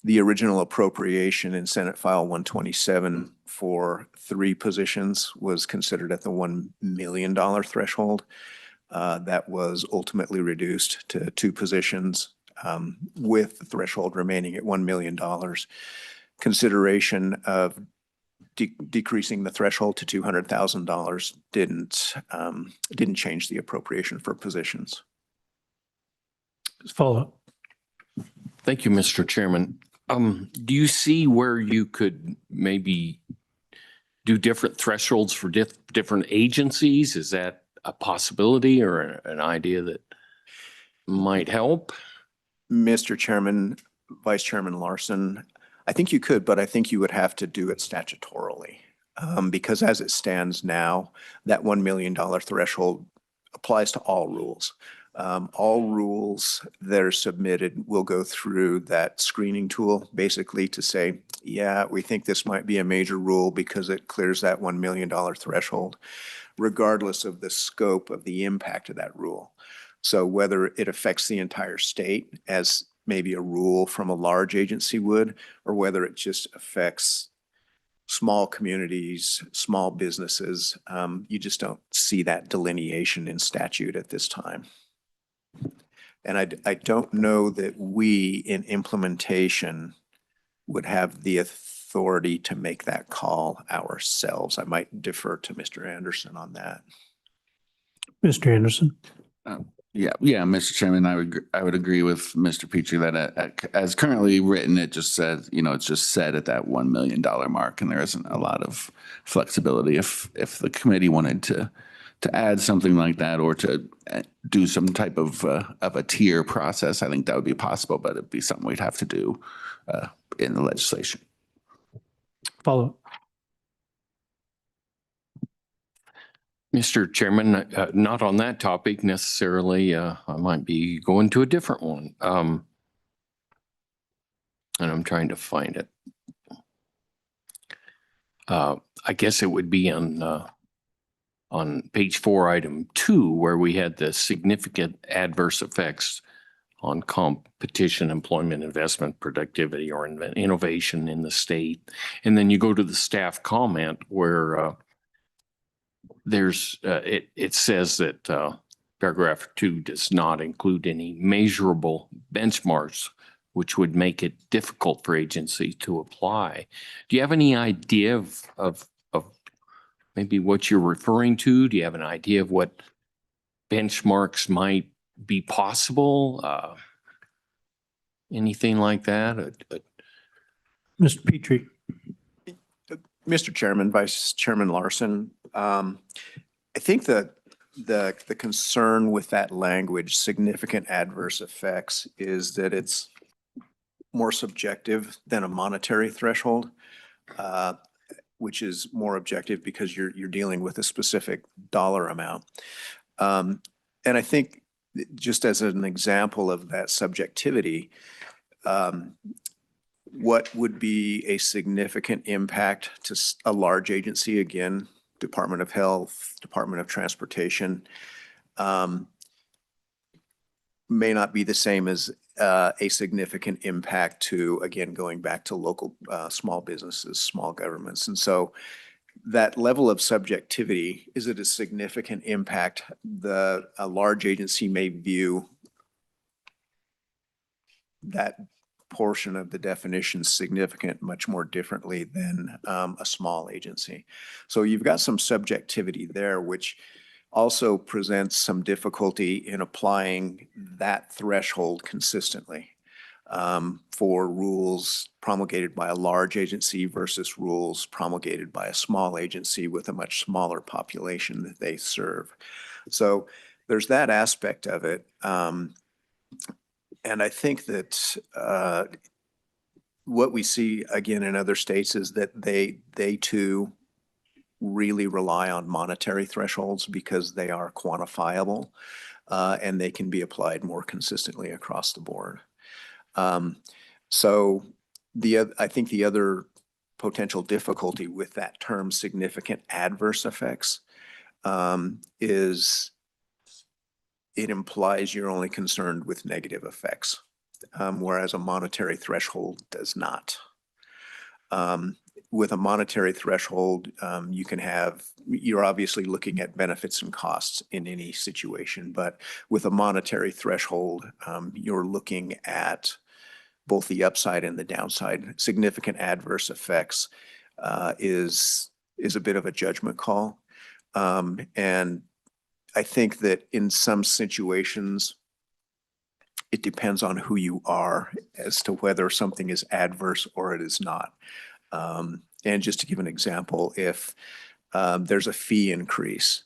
The original appropriation in Senate File 127 for 3 positions was considered at the $1 million threshold. That was ultimately reduced to 2 positions with the threshold remaining at $1 million. Consideration of decreasing the threshold to $200,000 didn't change the appropriation for positions. Follow up. Thank you, Mr. Chairman. Do you see where you could maybe do different thresholds for different agencies? Is that a possibility or an idea that might help? Mr. Chairman, Vice Chairman Larson, I think you could, but I think you would have to do it statutorily. Because as it stands now, that $1 million threshold applies to all rules. All rules that are submitted will go through that screening tool, basically to say, yeah, we think this might be a major rule because it clears that $1 million threshold, regardless of the scope of the impact of that rule. So whether it affects the entire state as maybe a rule from a large agency would, or whether it just affects small communities, small businesses, you just don't see that delineation in statute at this time. And I don't know that we in implementation would have the authority to make that call ourselves. I might defer to Mr. Anderson on that. Mr. Anderson? Yeah, Mr. Chairman, I would agree with Mr. Petrie that as currently written, it just says, it's just set at that $1 million mark, and there isn't a lot of flexibility. If the committee wanted to add something like that or to do some type of a tier process, I think that would be possible, but it'd be something we'd have to do in the legislation. Follow up. Mr. Chairman, not on that topic necessarily. I might be going to a different one. And I'm trying to find it. I guess it would be on page 4, item 2, where we had the significant adverse effects on competition, employment, investment, productivity, or innovation in the state. And then you go to the staff comment where it says that paragraph 2 does not include any measurable benchmarks, which would make it difficult for agencies to apply. Do you have any idea of maybe what you're referring to? Do you have an idea of what benchmarks might be possible? Anything like that? Mr. Petrie? Mr. Chairman, Vice Chairman Larson, I think that the concern with that language, significant adverse effects, is that it's more subjective than a monetary threshold, which is more objective because you're dealing with a specific dollar amount. And I think just as an example of that subjectivity, what would be a significant impact to a large agency, again, Department of Health, Department of Transportation, may not be the same as a significant impact to, again, going back to local small businesses, small governments. And so that level of subjectivity, is it a significant impact? A large agency may view that portion of the definition significant much more differently than a small agency. So you've got some subjectivity there, which also presents some difficulty in applying that threshold consistently for rules promulgated by a large agency versus rules promulgated by a small agency with a much smaller population that they serve. So there's that aspect of it. And I think that what we see again in other states is that they too really rely on monetary thresholds because they are quantifiable and they can be applied more consistently across the board. So I think the other potential difficulty with that term significant adverse effects is it implies you're only concerned with negative effects, whereas a monetary threshold does not. With a monetary threshold, you're obviously looking at benefits and costs in any situation, but with a monetary threshold, you're looking at both the upside and the downside. Significant adverse effects is a bit of a judgment call. And I think that in some situations, it depends on who you are as to whether something is adverse or it is not. And just to give an example, if there's a fee increase,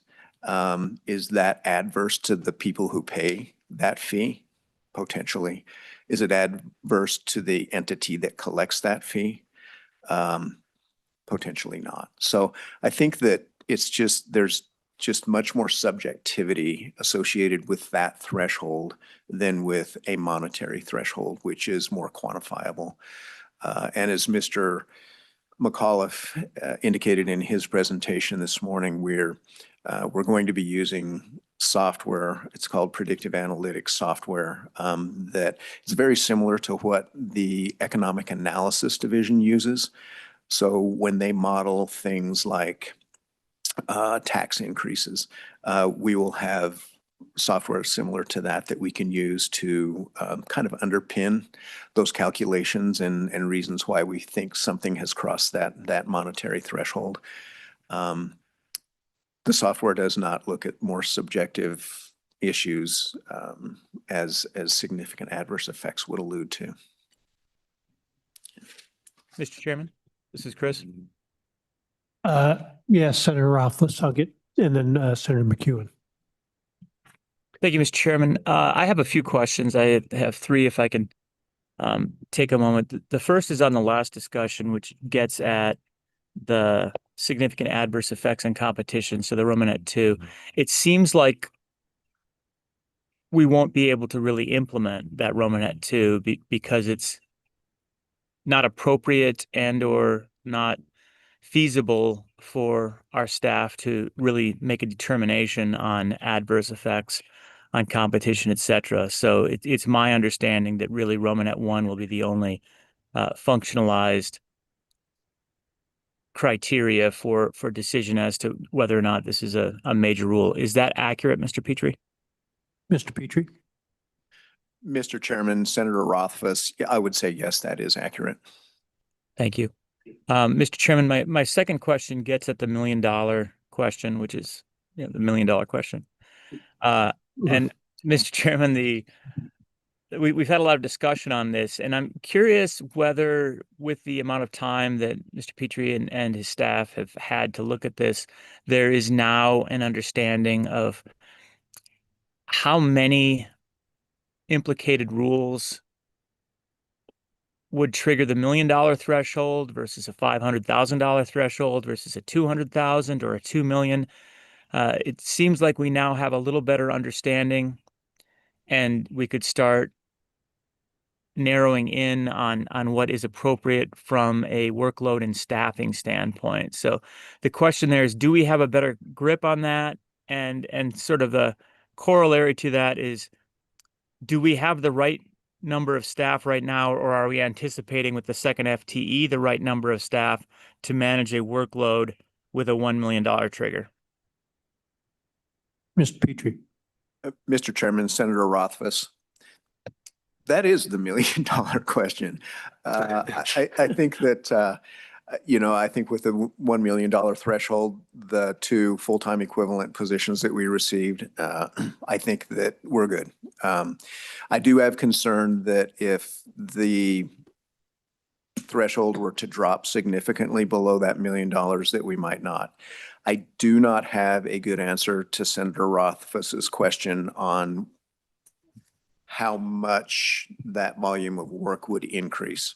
is that adverse to the people who pay that fee? Potentially. Is it adverse to the entity that collects that fee? Potentially not. So I think that there's just much more subjectivity associated with that threshold than with a monetary threshold, which is more quantifiable. And as Mr. McAuliffe indicated in his presentation this morning, we're going to be using software. It's called predictive analytics software that is very similar to what the Economic Analysis Division uses. So when they model things like tax increases, we will have software similar to that we can use to kind of underpin those calculations and reasons why we think something has crossed that monetary threshold. The software does not look at more subjective issues as significant adverse effects would allude to. Mr. Chairman, this is Chris. Yes, Senator Rothfuss, and then Senator McEwen. Thank you, Mr. Chairman. I have a few questions. I have three if I can take a moment. The first is on the last discussion, which gets at the significant adverse effects on competition. So the Romanet 2. It seems like we won't be able to really implement that Romanet 2 because it's not appropriate and or not feasible for our staff to really make a determination on adverse effects on competition, et cetera. So it's my understanding that really Romanet 1 will be the only functionalized criteria for decision as to whether or not this is a major rule. Is that accurate, Mr. Petrie? Mr. Petrie? Mr. Chairman, Senator Rothfuss, I would say yes, that is accurate. Thank you. Mr. Chairman, my second question gets at the $1 million question, which is the $1 million question. And Mr. Chairman, we've had a lot of discussion on this, and I'm curious whether with the amount of time that Mr. Petrie and his staff have had to look at this, there is now an understanding of how many implicated rules would trigger the $1 million threshold versus a $500,000 threshold versus a 200,000 or a 2 million. It seems like we now have a little better understanding, and we could start narrowing in on what is appropriate from a workload and staffing standpoint. So the question there is, do we have a better grip on that? And sort of the corollary to that is, do we have the right number of staff right now, or are we anticipating with the second FTE the right number of staff to manage a workload with a $1 million trigger? Mr. Petrie? Mr. Chairman, Senator Rothfuss, that is the $1 million question. I think that, I think with the $1 million threshold, the 2 full-time equivalent positions that we received, I think that we're good. I do have concern that if the threshold were to drop significantly below that $1 million, that we might not. I do not have a good answer to Senator Rothfuss's question on how much that volume of work would increase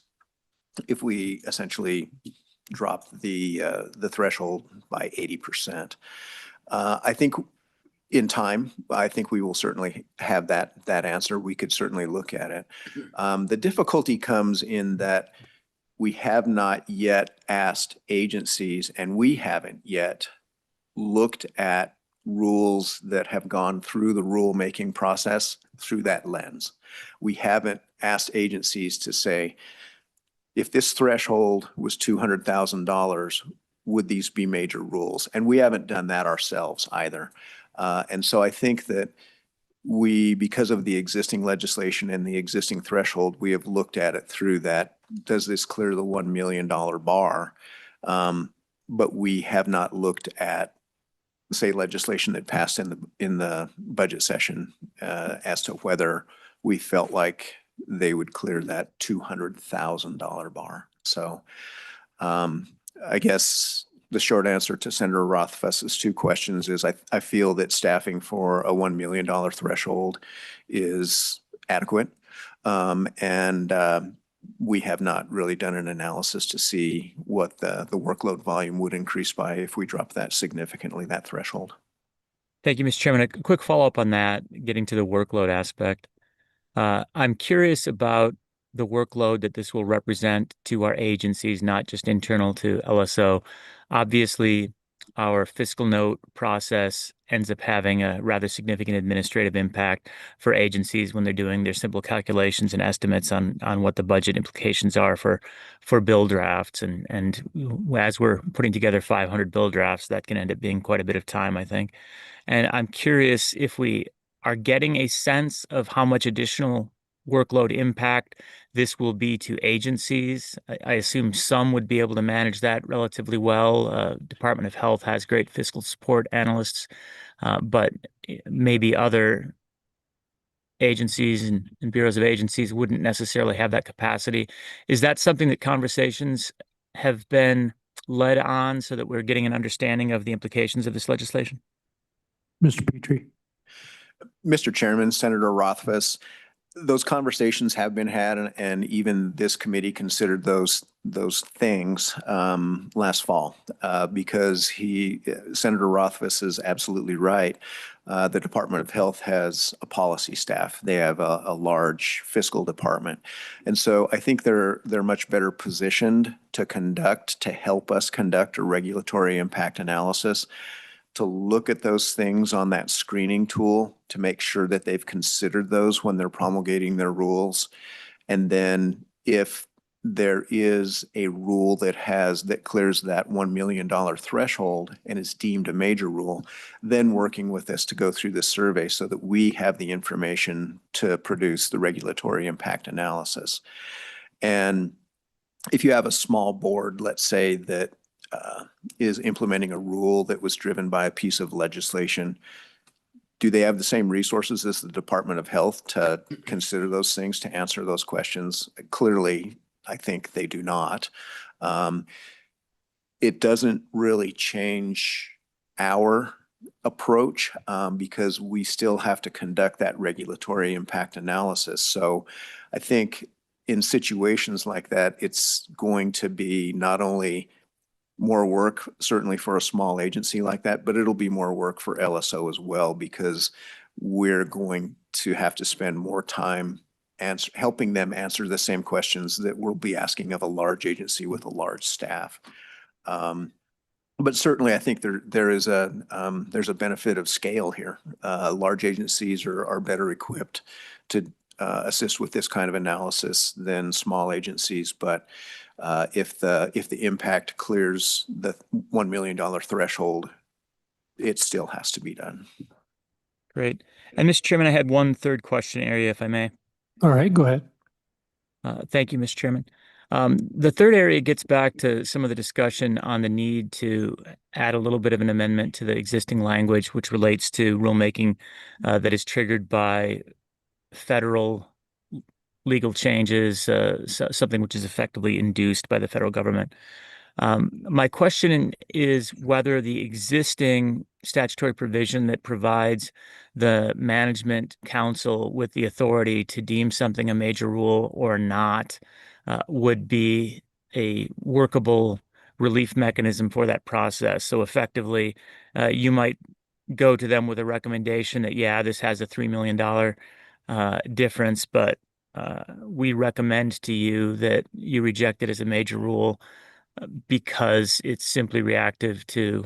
if we essentially dropped the threshold by 80%. I think in time, I think we will certainly have that answer. We could certainly look at it. The difficulty comes in that we have not yet asked agencies, and we haven't yet looked at rules that have gone through the rulemaking process through that lens. We haven't asked agencies to say, if this threshold was $200,000, would these be major rules? And we haven't done that ourselves either. And so I think that we, because of the existing legislation and the existing threshold, we have looked at it through that. Does this clear the $1 million bar? But we have not looked at, say, legislation that passed in the budget session as to whether we felt like they would clear that $200,000 bar. So I guess the short answer to Senator Rothfuss's two questions is I feel that staffing for a $1 million threshold is adequate. We have not really done an analysis to see what the workload volume would increase by if we drop that significantly, that threshold. Thank you, Mr. Chairman. A quick follow-up on that, getting to the workload aspect. I'm curious about the workload that this will represent to our agencies, not just internal to LSO. Obviously, our fiscal note process ends up having a rather significant administrative impact for agencies when they're doing their simple calculations and estimates on what the budget implications are for bill drafts. And as we're putting together 500 bill drafts, that can end up being quite a bit of time, I think. And I'm curious if we are getting a sense of how much additional workload impact this will be to agencies. I assume some would be able to manage that relatively well. Department of Health has great fiscal support analysts, but maybe other agencies and bureaus of agencies wouldn't necessarily have that capacity. Is that something that conversations have been led on so that we're getting an understanding of the implications of this legislation? Mr. Petrie. Mr. Chairman, Senator Rothfuss, those conversations have been had, and even this committee considered those things last fall because Senator Rothfuss is absolutely right. The Department of Health has a policy staff. They have a large fiscal department, and so I think they're much better positioned to help us conduct a regulatory impact analysis, to look at those things on that screening tool to make sure that they've considered those when they're promulgating their rules. And then if there is a rule that clears that $1 million threshold and is deemed a major rule, then working with us to go through the survey so that we have the information to produce the regulatory impact analysis. And if you have a small board, let's say that is implementing a rule that was driven by a piece of legislation, do they have the same resources as the Department of Health to consider those things, to answer those questions? Clearly, I think they do not. It doesn't really change our approach because we still have to conduct that regulatory impact analysis. So I think in situations like that, it's going to be not only more work, certainly for a small agency like that, but it'll be more work for LSO as well, because we're going to have to spend more time helping them answer the same questions that we'll be asking of a large agency with a large staff. But certainly, I think there's a benefit of scale here. Large agencies are better equipped to assist with this kind of analysis than small agencies, but if the impact clears the $1 million threshold, it still has to be done. Great. And Mr. Chairman, I had one third question area, if I may. All right, go ahead. Thank you, Mr. Chairman. The third area gets back to some of the discussion on the need to add a little bit of an amendment to the existing language, which relates to rulemaking that is triggered by federal legal changes, something which is effectively induced by the federal government. My question is whether the existing statutory provision that provides the management council with the authority to deem something a major rule or not would be a workable relief mechanism for that process. So effectively, you might go to them with a recommendation that, yeah, this has a $3 million difference, but we recommend to you that you reject it as a major rule because it's simply reactive to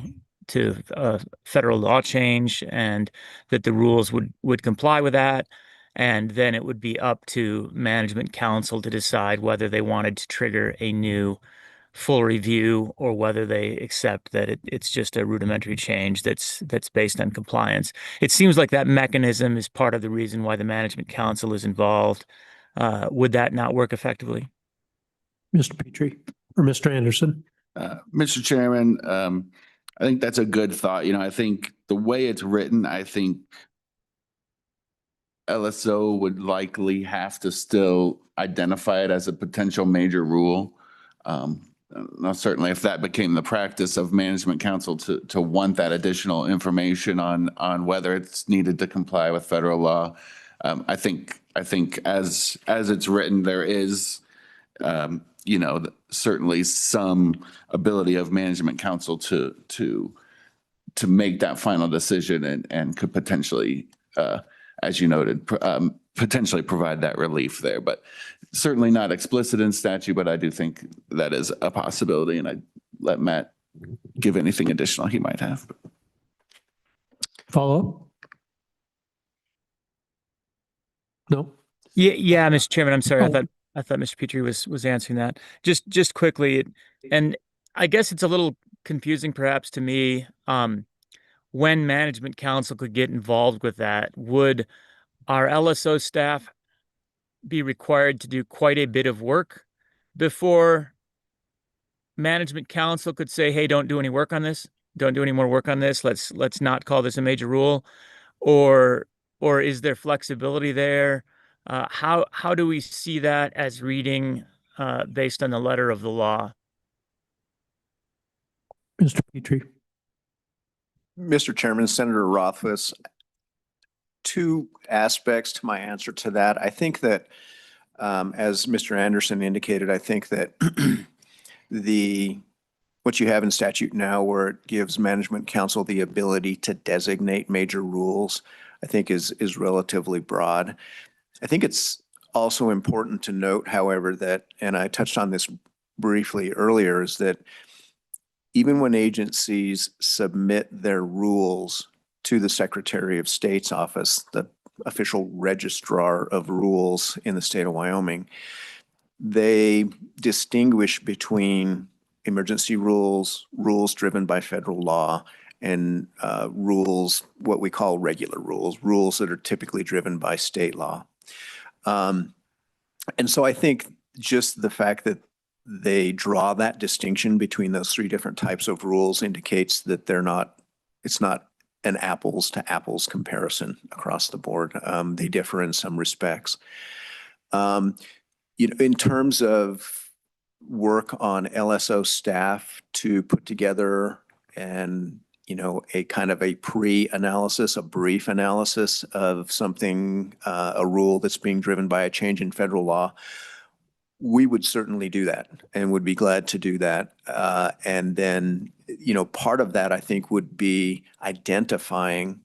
federal law change, and that the rules would comply with that. And then it would be up to management council to decide whether they wanted to trigger a new full review or whether they accept that it's just a rudimentary change that's based on compliance. It seems like that mechanism is part of the reason why the management council is involved. Would that not work effectively? Mr. Petrie or Mr. Anderson? Mr. Chairman, I think that's a good thought. I think the way it's written, I think LSO would likely have to still identify it as a potential major rule. Now, certainly if that became the practice of management council to want that additional information on whether it's needed to comply with federal law, I think as it's written, there is certainly some ability of management council to make that final decision and could potentially, as you noted, potentially provide that relief there, but certainly not explicit in statute, but I do think that is a possibility, and I'd let Matt give anything additional he might have. Follow up? No? Yeah, Mr. Chairman, I'm sorry. Oh. I thought Mr. Petrie was answering that. Just quickly, and I guess it's a little confusing perhaps to me, when management council could get involved with that. Would our LSO staff be required to do quite a bit of work before management council could say, hey, don't do any work on this? Don't do any more work on this. Let's not call this a major rule. Or is there flexibility there? How do we see that as reading based on the letter of the law? Mr. Petrie? Mr. Chairman, Senator Rothfuss, two aspects to my answer to that. I think that, as Mr. Anderson indicated, I think that what you have in statute now, where it gives management council the ability to designate major rules, I think is relatively broad. I think it's also important to note, however, that, and I touched on this briefly earlier, is that even when agencies submit their rules to the Secretary of State's office, the official registrar of rules in the state of Wyoming, they distinguish between emergency rules, rules driven by federal law, and rules, what we call regular rules, rules that are typically driven by state law. And so I think just the fact that they draw that distinction between those three different types of rules indicates that it's not an apples to apples comparison across the board. They differ in some respects. In terms of work on LSO staff to put together a kind of a pre-analysis, a brief analysis of something, a rule that's being driven by a change in federal law, we would certainly do that and would be glad to do that. And then, part of that I think would be identifying,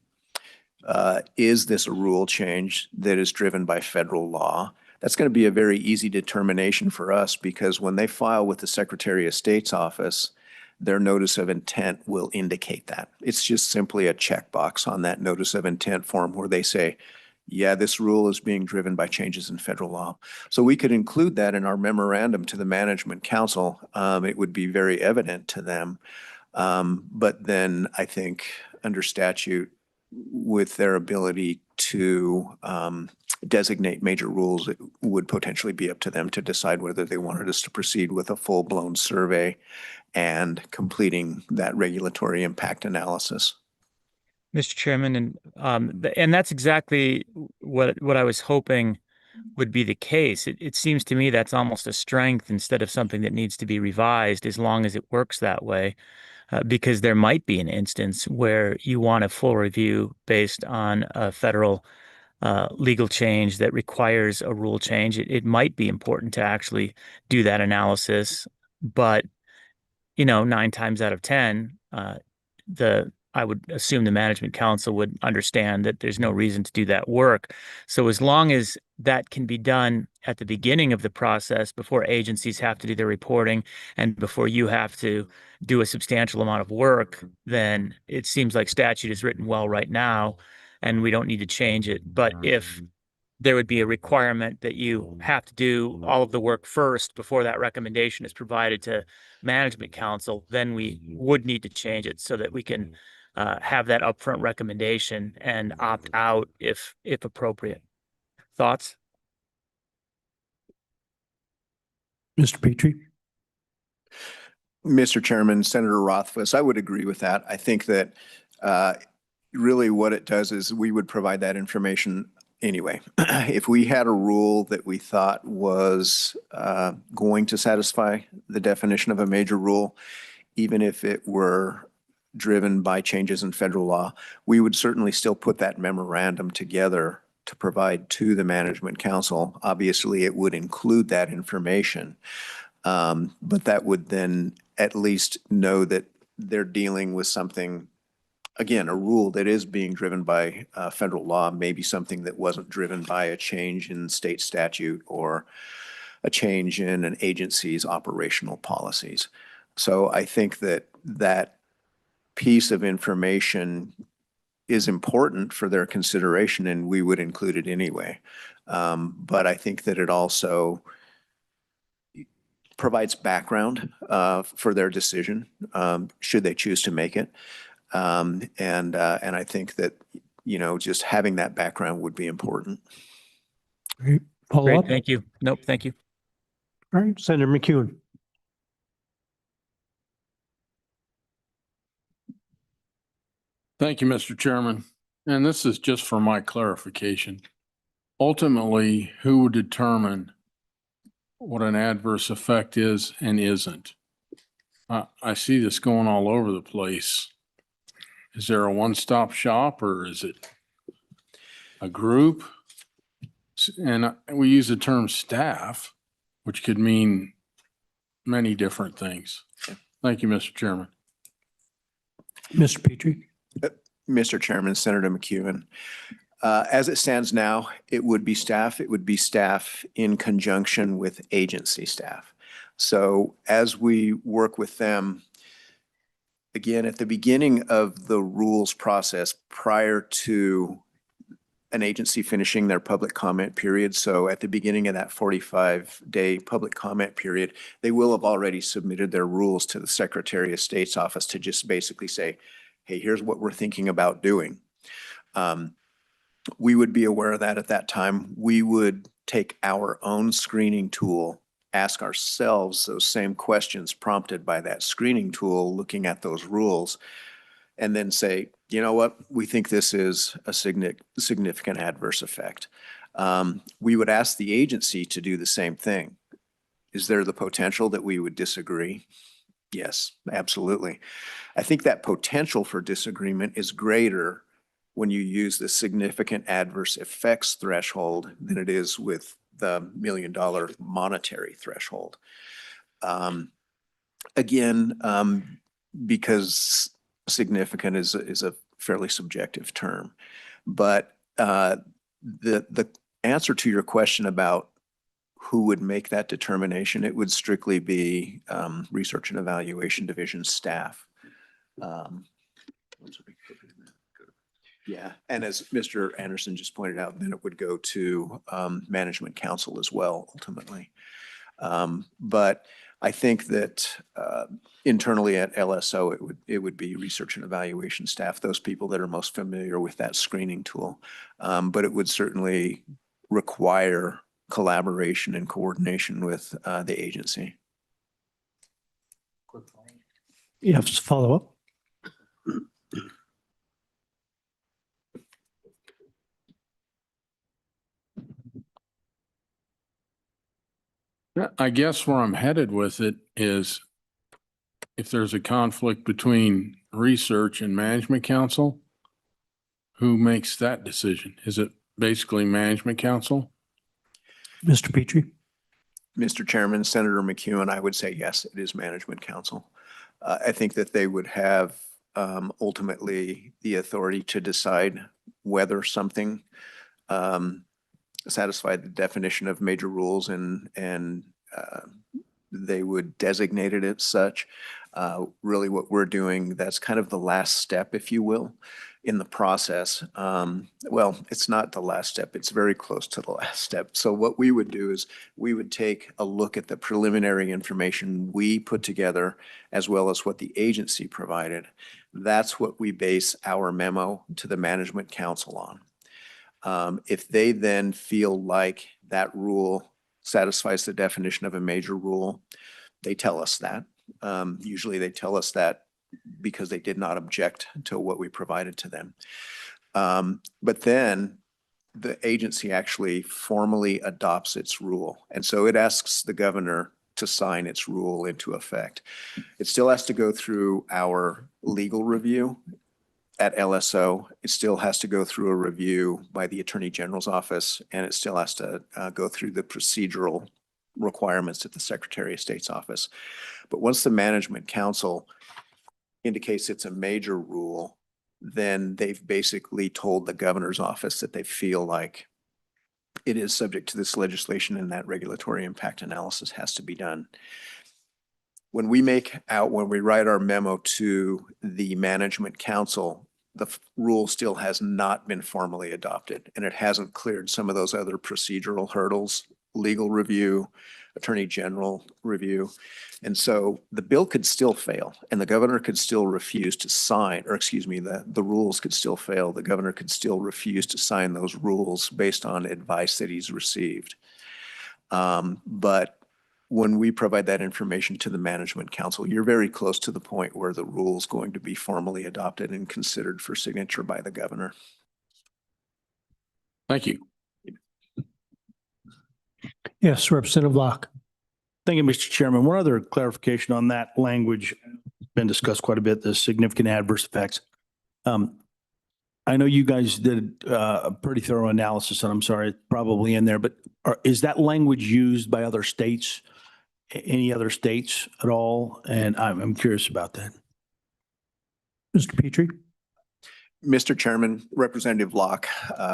is this a rule change that is driven by federal law? That's going to be a very easy determination for us, because when they file with the Secretary of State's office, their notice of intent will indicate that. It's just simply a checkbox on that notice of intent form where they say, yeah, this rule is being driven by changes in federal law. So we could include that in our memorandum to the Management Council. It would be very evident to them. But then I think under statute, with their ability to designate major rules, it would potentially be up to them to decide whether they wanted us to proceed with a full-blown survey and completing that regulatory impact analysis. Mr. Chairman, and that's exactly what I was hoping would be the case. It seems to me that's almost a strength instead of something that needs to be revised as long as it works that way. Because there might be an instance where you want a full review based on a federal legal change that requires a rule change. It might be important to actually do that analysis, but 9 times out of 10, I would assume the management council would understand that there's no reason to do that work. So as long as that can be done at the beginning of the process before agencies have to do their reporting and before you have to do a substantial amount of work, then it seems like statute is written well right now and we don't need to change it. But if there would be a requirement that you have to do all of the work first before that recommendation is provided to management council, then we would need to change it so that we can have that upfront recommendation and opt out if appropriate. Thoughts? Mr. Petrie? Mr. Chairman, Senator Rothfuss, I would agree with that. I think that really what it does is we would provide that information anyway. If we had a rule that we thought was going to satisfy the definition of a major rule, even if it were driven by changes in federal law, we would certainly still put that memorandum together to provide to the management council. Obviously, it would include that information, but that would then at least know that they're dealing with something, again, a rule that is being driven by federal law, maybe something that wasn't driven by a change in state statute or a change in an agency's operational policies. So I think that that piece of information is important for their consideration, and we would include it anyway. But I think that it also provides background for their decision, should they choose to make it. And I think that, just having that background would be important. Great. Follow Great, up? thank you. Nope, thank you. All right, Senator McEwen. Thank you, Mr. Chairman. And this is just for my clarification. Ultimately, who would determine what an adverse effect is and isn't? I see this going all over the place. Is there a one-stop shop or is it a group? And we use the term staff, which could mean many different things. Thank you, Mr. Chairman. Mr. Petrie? Mr. Chairman, Senator McEwen, as it stands now, it would be staff. It would be staff in conjunction with agency staff. So as we work with them, again, at the beginning of the rules process, prior to an agency finishing their public comment period, so at the beginning of that 45-day public comment period, they will have already submitted their rules to the Secretary of State's office to just basically say, hey, here's what we're thinking about doing. We would be aware of that at that time. We would take our own screening tool, ask ourselves those same questions prompted by that screening tool, looking at those rules, and then say, you know what, we think this is a significant adverse effect. We would ask the agency to do the same thing. Is there the potential that we would disagree? Yes, absolutely. I think that potential for disagreement is greater when you use the significant adverse effects threshold than it is with the $1 million monetary threshold. Again, because significant is a fairly subjective term. But the answer to your question about who would make that determination, it would strictly be Research and Evaluation Division staff. Yeah, and as Mr. Anderson just pointed out, then it would go to Management Council as well, ultimately. But I think that internally at LSO, it would be Research and Evaluation staff, those people that are most familiar with that screening tool. But it would certainly require collaboration and coordination with the agency. You have to follow up? I guess where I'm headed with it is if there's a conflict between research and management council, who makes that decision? Is it basically management council? Mr. Petrie? Mr. Chairman, Senator McEwen, I would say yes, it is management council. I think that they would have ultimately the authority to decide whether something satisfied the definition of major rules and they would designate it as such. Really what we're doing, that's kind of the last step, if you will, in the process. Well, it's not the last step. It's very close to the last step. So what we would do is we would take a look at the preliminary information we put together as well as what the agency provided. That's what we base our memo to the management council on. If they then feel like that rule satisfies the definition of a major rule, they tell us that. Usually they tell us that because they did not object to what we provided to them. But then the agency actually formally adopts its rule. And so it asks the governor to sign its rule into effect. It still has to go through our legal review at LSO. It still has to go through a review by the Attorney General's office, and it still has to go through the procedural requirements at the Secretary of State's office. But once the Management Council indicates it's a major rule, then they've basically told the governor's office that they feel like it is subject to this legislation and that regulatory impact analysis has to be done. When we write our memo to the Management Council, the rule still has not been formally adopted, and it hasn't cleared some of those other procedural hurdles, legal review, Attorney General review. And so the bill could still fail and the governor could still refuse to sign, or excuse me, the rules could still fail. The governor could still refuse to sign those rules based on advice that he's received. But when we provide that information to the Management Council, you're very close to the point where the rule is going to be formally adopted and considered for signature by the governor. Thank you. Yes, Representative Locke. Thank you, Mr. Chairman. One other clarification on that language, been discussed quite a bit, the significant adverse effects. I know you guys did a pretty thorough analysis, and I'm sorry, it's probably in there, but is that language used by other states, any other states at all? And I'm curious about that. Mr. Petrie? Mr. Chairman, Representative Locke,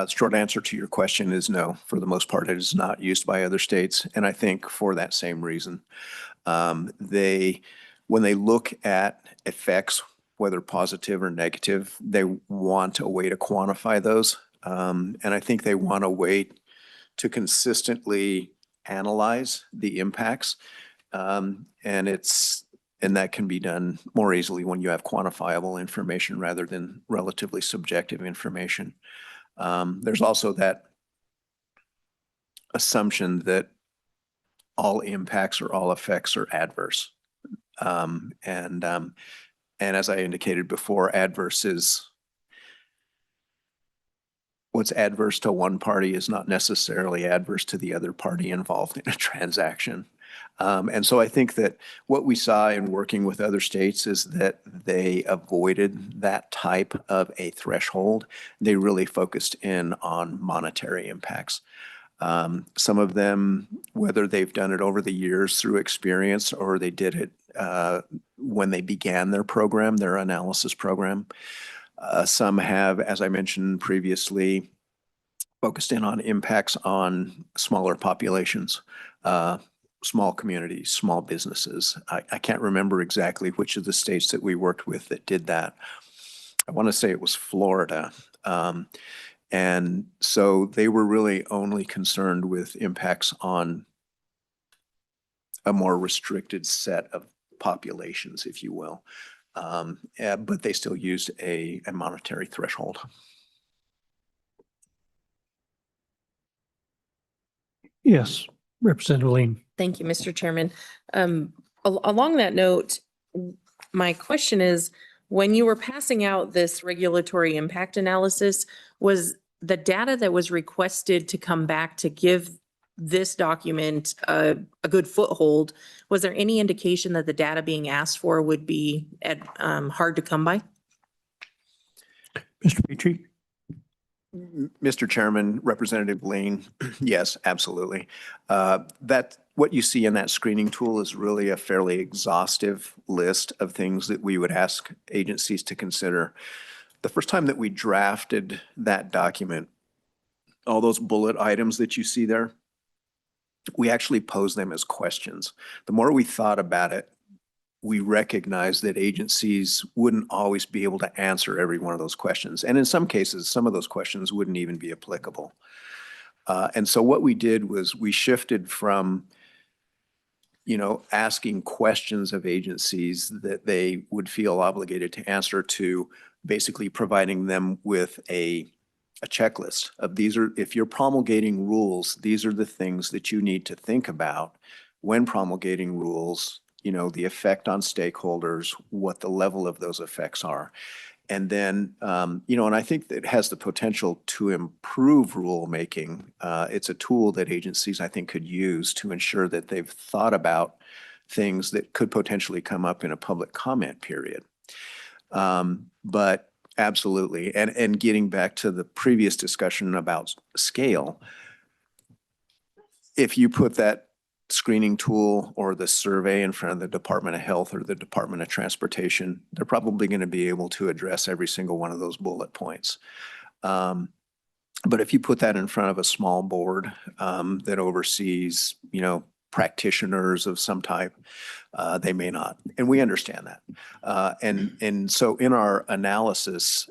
short answer to your question is no. For the most part, it is not used by other states. And I think for that same reason, when they look at effects, whether positive or negative, they want a way to quantify those. And I think they want a way to consistently analyze the impacts. And that can be done more easily when you have quantifiable information rather than relatively subjective information. There's also that assumption that all impacts or all effects are adverse. And as I indicated before, adverse is what's adverse to one party is not necessarily adverse to the other party involved in a transaction. And so I think that what we saw in working with other states is that they avoided that type of a threshold. They really focused in on monetary impacts. Some of them, whether they've done it over the years through experience or they did it when they began their program, their analysis program. Some have, as I mentioned previously, focused in on impacts on smaller populations, small communities, small businesses. I can't remember exactly which of the states that we worked with that did that. I want to say it was Florida. And so they were really only concerned with impacts on a more restricted set of populations, if you will. But they still used a monetary threshold. Yes, Representative Lean. Thank you, Mr. Chairman. Along that note, my question is, when you were passing out this regulatory impact analysis, was the data that was requested to come back to give this document a good foothold, was there any indication that the data being asked for would be hard to come by? Mr. Petrie? Mr. Chairman, Representative Lane, yes, absolutely. What you see in that screening tool is really a fairly exhaustive list of things that we would ask agencies to consider. The first time that we drafted that document, all those bullet items that you see there, we actually posed them as questions. The more we thought about it, we recognized that agencies wouldn't always be able to answer every one of those questions. And in some cases, some of those questions wouldn't even be applicable. And so what we did was we shifted from, asking questions of agencies that they would feel obligated to answer to basically providing them with a checklist of if you're promulgating rules, these are the things that you need to think about when promulgating rules, the effect on stakeholders, what the level of those effects are. And then, and I think that it has the potential to improve rulemaking. It's a tool that agencies, I think, could use to ensure that they've thought about things that could potentially come up in a public comment period. But absolutely, and getting back to the previous discussion about scale, if you put that screening tool or the survey in front of the Department of Health or the Department of Transportation, they're probably going to be able to address every single one of those bullet points. But if you put that in front of a small board that oversees, practitioners of some type, they may not. And we understand that. And so in our analysis,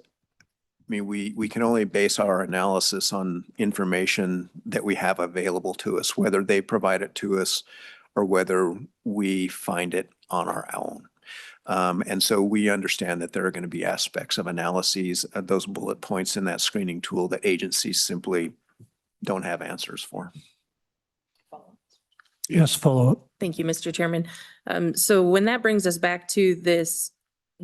we can only base our analysis on information that we have available to us, whether they provide it to us or whether we find it on our own. And so we understand that there are going to be aspects of analyses of those bullet points in that screening tool that agencies simply don't have answers for. Yes, follow up. Thank you, Mr. Chairman. So when that brings us back to this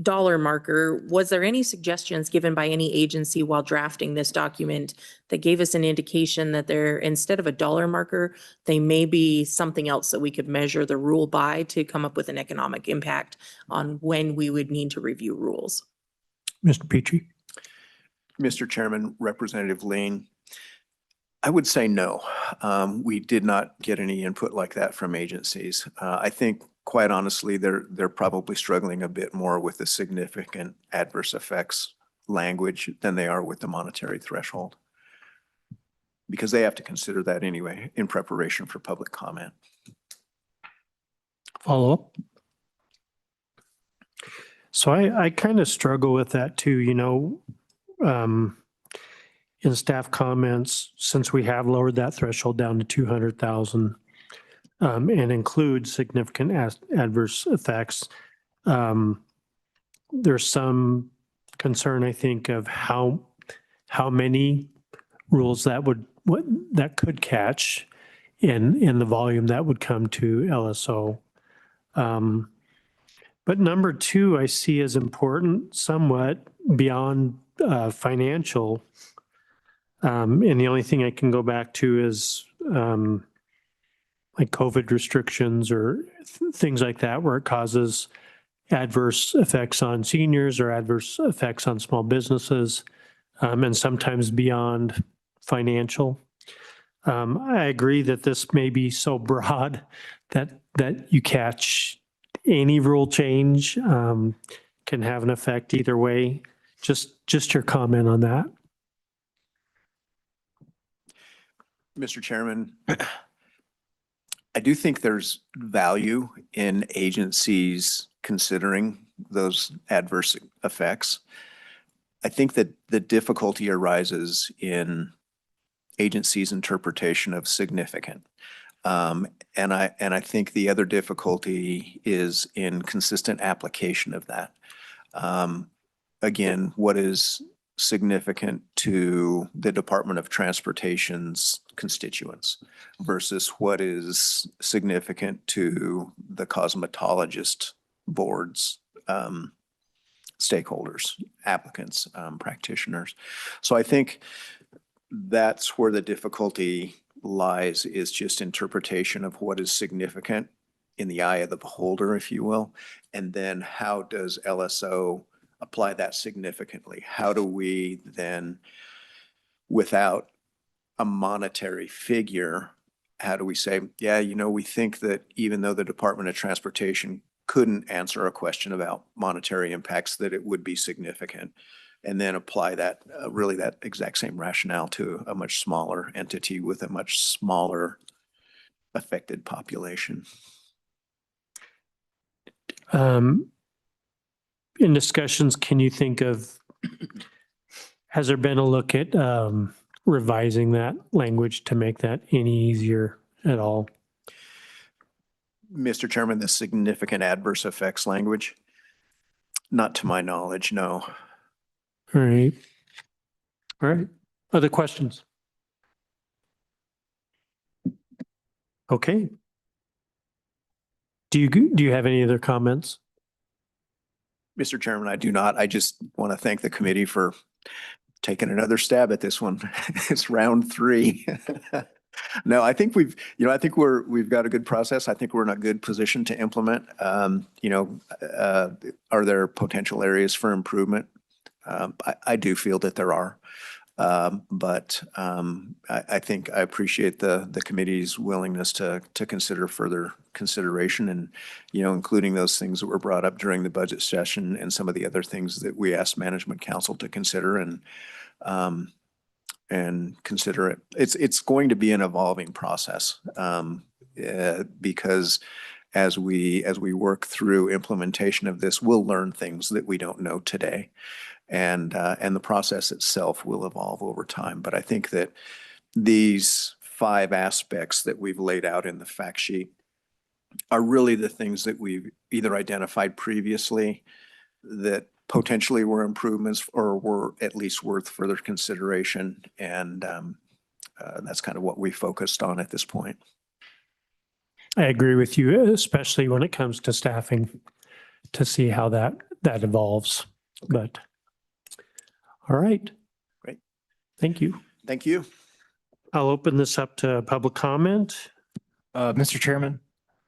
dollar marker, was there any suggestions given by any agency while drafting this document that gave us an indication that there, instead of a dollar marker, they may be something else that we could measure the rule by to come up with an economic impact on when we would need to review rules? Mr. Petrie? Mr. Chairman, Representative Lane, I would say no. We did not get any input like that from agencies. I think, quite honestly, they're probably struggling a bit more with the significant adverse effects language than they are with the monetary threshold, because they have to consider that anyway in preparation for public comment. Follow up? So I kind of struggle with that too, in staff comments, since we have lowered that threshold down to 200,000 and include significant adverse effects, there's some concern, I think, of how many rules that could catch in the volume that would come to LSO. But number two, I see as important somewhat beyond financial. And the only thing I can go back to is like COVID restrictions or things like that, where it causes adverse effects on seniors or adverse effects on small businesses, and sometimes beyond financial. I agree that this may be so broad that you catch any rule change can have an effect either way. Just your comment on that. Mr. Chairman, I do think there's value in agencies considering those adverse effects. I think that the difficulty arises in agencies' interpretation of significant. And I think the other difficulty is in consistent application of that. Again, what is significant to the Department of Transportation's constituents versus what is significant to the cosmetologist board's stakeholders, applicants, practitioners. So I think that's where the difficulty lies is just interpretation of what is significant in the eye of the beholder, if you will. And then how does LSO apply that significantly? How do we then, without a monetary figure, how do we say, yeah, we think that even though the Department of Transportation couldn't answer a question about monetary impacts, that it would be significant, and then apply that, really that exact same rationale to a much smaller entity with a much smaller affected population. In discussions, can you think of, has there been a look at revising that language to make that any easier at all? Mr. Chairman, the significant adverse effects language? Not to my knowledge, no. All right. All right. Other questions? Okay. Do you have any other comments? Mr. Chairman, I do not. I just want to thank the committee for taking another stab at this one. It's round 3. No, I think we've got a good process. I think we're in a good position to implement. Are there potential areas for improvement? I do feel that there are. But I think I appreciate the committee's willingness to consider further consideration and, including those things that were brought up during the budget session and some of the other things that we asked Management Council to consider and consider it. It's going to be an evolving process because as we work through implementation of this, we'll learn things that we don't know today. And the process itself will evolve over time. But I think that these 5 aspects that we've laid out in the fact sheet are really the things that we've either identified previously that potentially were improvements or were at least worth further consideration. And that's kind of what we focused on at this point. I agree with you, especially when it comes to staffing, to see how that evolves. But all right. Great. Thank you. Thank you. I'll open this up to public comment. Mr. Chairman,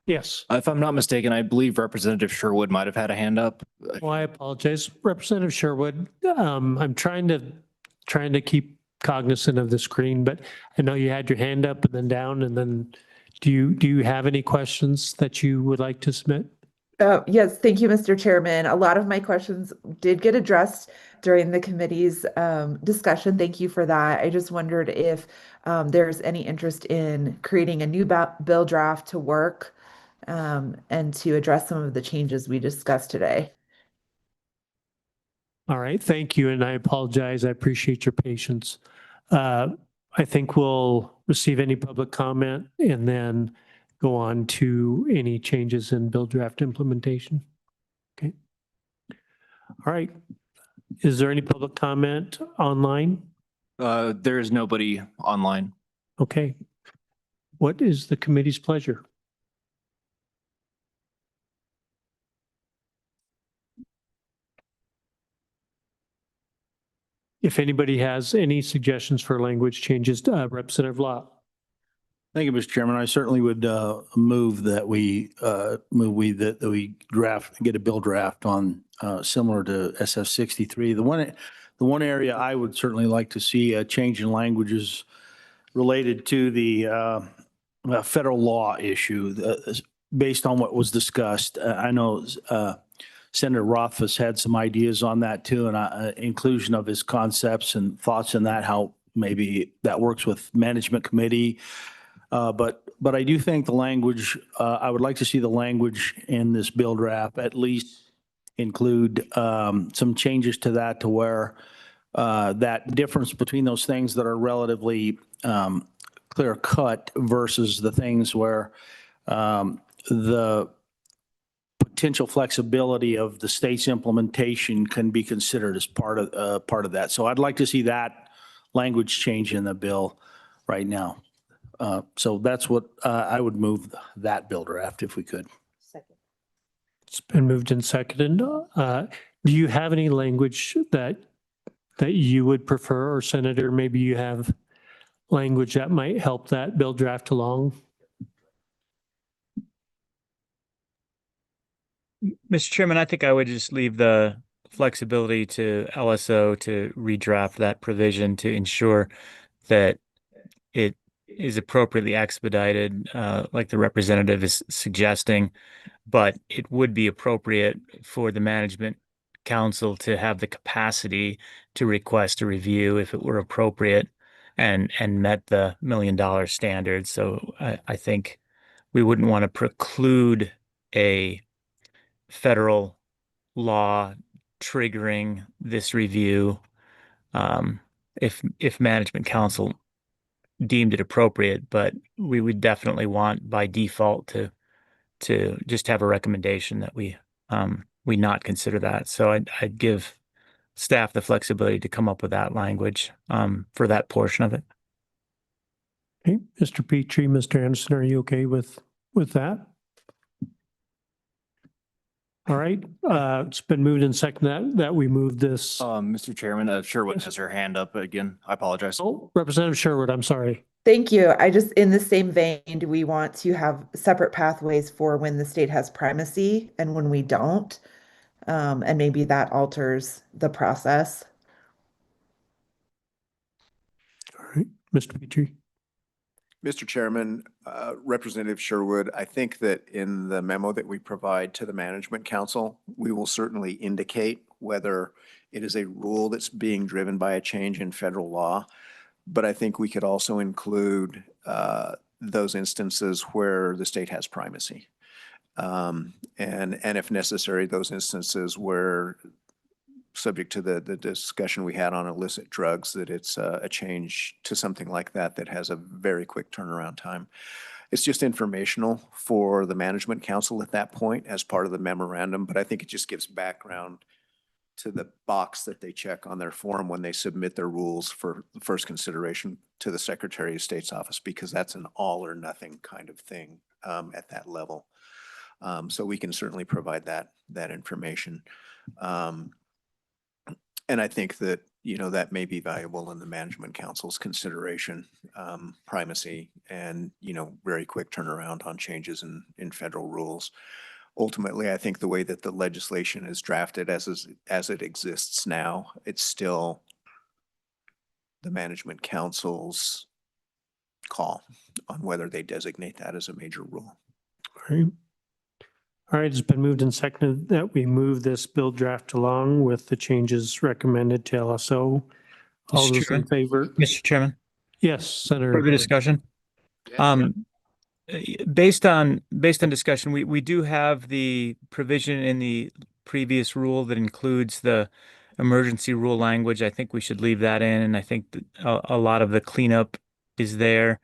Yes. if I'm not mistaken, I believe Representative Sherwood might have had a hand up. Well, I apologize. Representative Sherwood, I'm trying to keep cognizant of the screen, but I know you had your hand up and then down, and then do you have any questions that you would like to submit? Yes, thank you, Mr. Chairman. A lot of my questions did get addressed during the committee's discussion. Thank you for that. I just wondered if there's any interest in creating a new bill draft to work and to address some of the changes we discussed today. All right, thank you, and I apologize. I appreciate your patience. I think we'll receive any public comment and then go on to any changes in bill draft implementation. Okay. All right. Is there any public comment online? There is nobody online. Okay. What is the committee's pleasure? If anybody has any suggestions for language changes, Representative Lott. Thank you, Mr. Chairman. I certainly would move that we get a bill draft on similar to SF 63. The one area I would certainly like to see a change in languages related to the federal law issue based on what was discussed. I know Senator Rothfuss had some ideas on that too, and inclusion of his concepts and thoughts in that, how maybe that works with management committee. But I do think the language, I would like to see the language in this bill draft at least include some changes to that, to where that difference between those things that are relatively clear cut versus the things where the potential flexibility of the state's implementation can be considered as part of that. So I'd like to see that language change in the bill right now. So that's what I would move that bill draft if we could. Second. It's been moved and seconded. Do you have any language that you would prefer, or Senator, maybe you have language that might help that bill draft along? Mr. Chairman, I think I would just leave the flexibility to LSO to redraft that provision to ensure that it is appropriately expedited, like the representative is suggesting. But it would be appropriate for the management council to have the capacity to request a review if it were appropriate and met the $1 million standard. So I think we wouldn't want to preclude a federal law triggering this review if management council deemed it appropriate, but we would definitely want by default to just have a recommendation that we not consider that. So I'd give staff the flexibility to come up with that language for that portion of it. Okay, Mr. Petrie, Mr. Anderson, are you okay with that? All right, it's been moved and seconded that we move this. Mr. Chairman, Sherwood has her hand up again. I apologize. Oh, Representative Sherwood, I'm sorry. Thank you. I just, in the same vein, do we want to have separate pathways for when the state has primacy and when we don't? And maybe that alters the process. All right, Mr. Petrie. Mr. Chairman, Representative Sherwood, I think that in the memo that we provide to the Management Council, we will certainly indicate whether it is a rule that's being driven by a change in federal law. But I think we could also include those instances where the state has primacy. And if necessary, those instances where, subject to the discussion we had on illicit drugs, that it's a change to something like that that has a very quick turnaround time. It's just informational for the Management Council at that point as part of the memorandum, but I think it just gives background to the box that they check on their form when they submit their rules for the first consideration to the Secretary of State's office, because that's an all or nothing kind of thing at that level. So we can certainly provide that information. And I think that, that may be valuable in the Management Council's consideration, primacy and, very quick turnaround on changes in federal rules. Ultimately, I think the way that the legislation is drafted as it exists now, it's still the Management Council's call on whether they designate that as a major rule. All right. All right, it's been moved and seconded that we move this bill draft along with the changes recommended to LSO. All Mr. those in Chairman. favor? Mr. Chairman, Yes, Senator. further discussion? Based on discussion, we do have the provision in the previous rule that includes the emergency rule language. I think we should leave that in, and I think that a lot of the cleanup is there.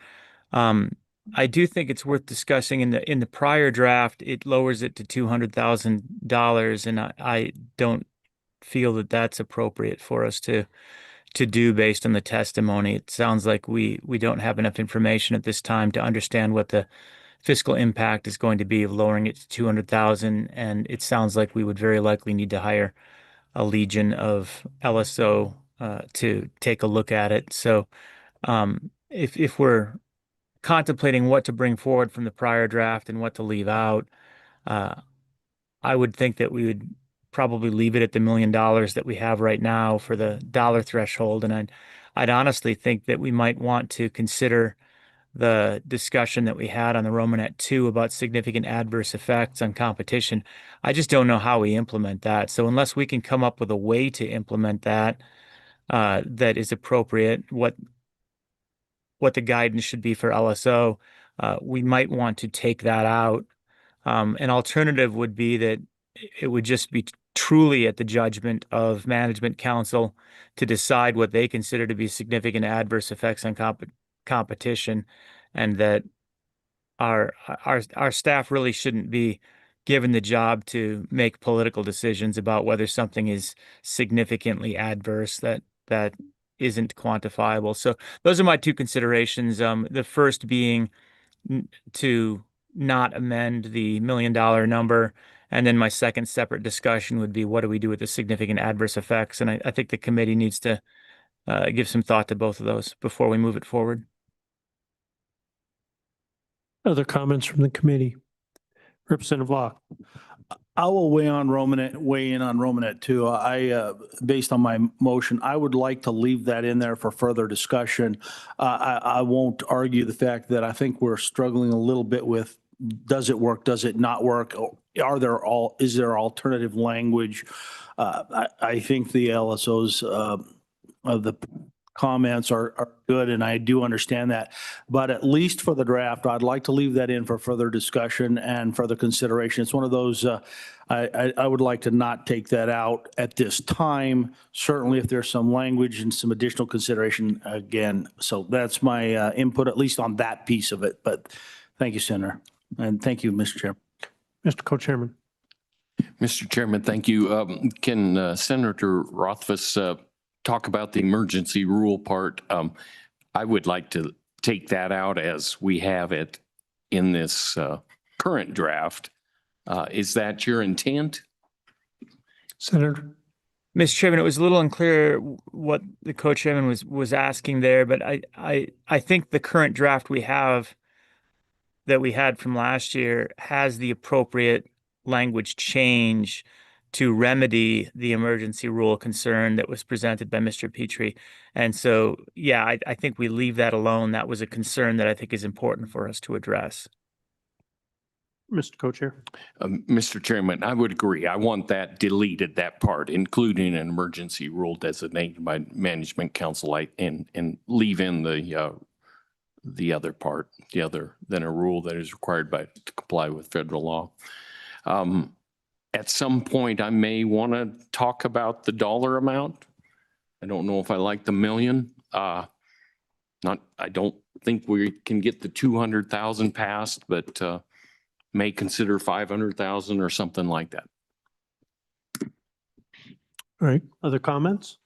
I do think it's worth discussing. In the prior draft, it lowers it to $200,000, and I don't feel that that's appropriate for us to do based on the testimony. It sounds like we don't have enough information at this time to understand what the fiscal impact is going to be of lowering it to 200,000, and it sounds like we would very likely need to hire a legion of LSO to take a look at it. So if we're contemplating what to bring forward from the prior draft and what to leave out, I would think that we would probably leave it at the $1 million that we have right now for the dollar threshold. And I'd honestly think that we might want to consider the discussion that we had on the Romanet 2 about significant adverse effects on competition. I just don't know how we implement that. So unless we can come up with a way to implement that that is appropriate, what the guidance should be for LSO, we might want to take that out. An alternative would be that it would just be truly at the judgment of Management Council to decide what they consider to be significant adverse effects on competition, and that our staff really shouldn't be given the job to make political decisions about whether something is significantly adverse that isn't quantifiable. So those are my two considerations. The first being to not amend the $1 million number. And then my second separate discussion would be, what do we do with the significant adverse effects? And I think the committee needs to give some thought to both of those before we move it forward. Other comments from the committee? Representative Locke. I will weigh in on Romanet too. Based on my motion, I would like to leave that in there for further discussion. I won't argue the fact that I think we're struggling a little bit with, does it work? Does it not work? Is there alternative language? I think the LSOs of the comments are good, and I do understand that. But at least for the draft, I'd like to leave that in for further discussion and further consideration. It's one of those, I would like to not take that out at this time. Certainly if there's some language and some additional consideration again. So that's my input, at least on that piece of it. But thank you, Senator. And thank you, Mr. Chair. Mr. Co-Chairman. Mr. Chairman, thank you. Can Senator Rothfuss talk about the emergency rule part? I would like to take that out as we have it in this current draft. Is that your intent? Senator. Mr. Chairman, it was a little unclear what the co-chairman was asking there, but I think the current draft we have that we had from last year has the appropriate language change to remedy the emergency rule concern that was presented by Mr. Petrie. And so, yeah, I think we leave that alone. That was a concern that I think is important for us to address. Mr. Co-Chair. Mr. Chairman, I would agree. I want that deleted, that part, including an emergency rule designated by Management Council and leave in the other part, than a rule that is required to comply with federal law. At some point, I may want to talk about the dollar amount. I don't know if I like the million. I don't think we can get the 200,000 passed, but may consider 500,000 or something like that. All right. Other comments?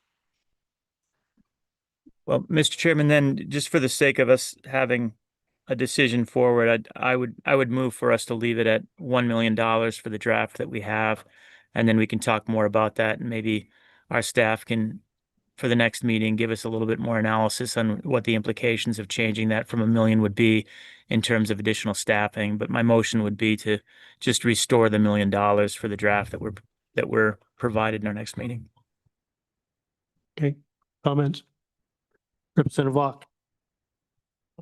Well, Mr. Chairman, then just for the sake of us having a decision forward, I would move for us to leave it at $1 million for the draft that we have. And then we can talk more about that. And maybe our staff can, for the next meeting, give us a little bit more analysis on what the implications of changing that from $1 million would be in terms of additional staffing. But my motion would be to just restore the $1 million for the draft that we're provided in our next meeting. Okay. Comments? Representative Locke.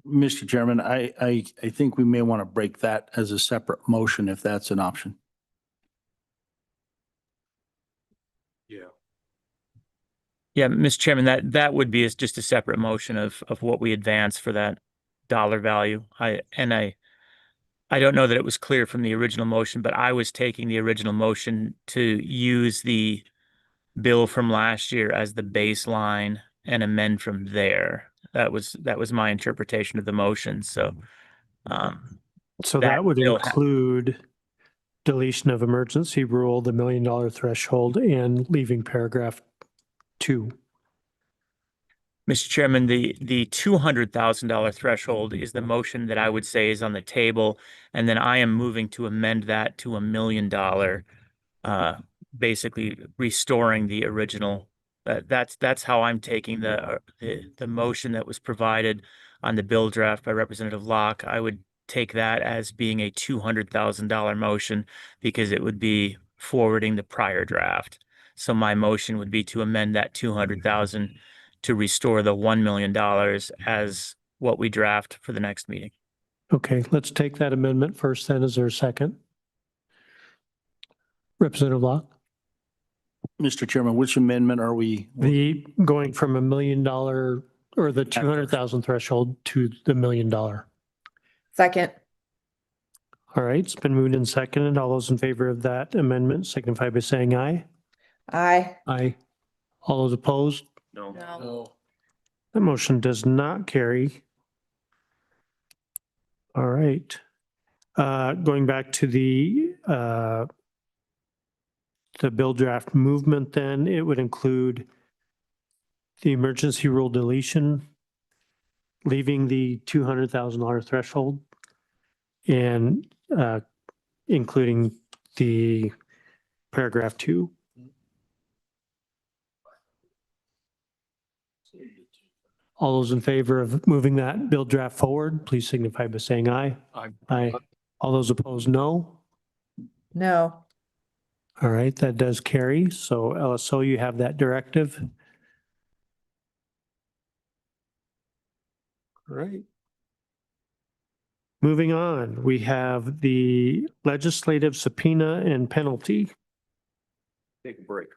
Mr. Chairman, I think we may want to break that as a separate motion if that's an option. Yeah, Mr. Chairman, that would be just a separate motion of what we advance for that dollar value. I don't know that it was clear from the original motion, but I was taking the original motion to use the bill from last year as the baseline and amend from there. That was my interpretation of the motion. So, that would include deletion of emergency rule, the $1 million threshold, and leaving paragraph 2. Mr. Chairman, the $200,000 threshold is the motion that I would say is on the table, and then I am moving to amend that to $1 million, basically restoring the original. That's how I'm taking the motion that was provided on the bill draft by Representative Locke. I would take that as being a $200,000 motion because it would be forwarding the prior draft. So my motion would be to amend that 200,000 to restore the $1 million as what we draft for the next meeting. Okay, let's take that amendment first then. Is there a second? Representative Locke? Mr. Chairman, which amendment are we? The going from $1 million or the 200,000 threshold to the $1 million. Second. All right, it's been moved and seconded. All those in favor of that amendment signify by saying aye. Aye. Aye. All those opposed? No. That motion does not carry. All right. Going back to the bill draft movement, then it would include the emergency rule deletion, leaving the $200,000 threshold, and including the paragraph 2. All those in favor of moving that bill draft forward, please signify by saying aye. Aye. All those opposed, no. No. All right, that does carry. So LSO, you have that directive. All right. Moving on, we have the legislative subpoena and penalty. Take a break.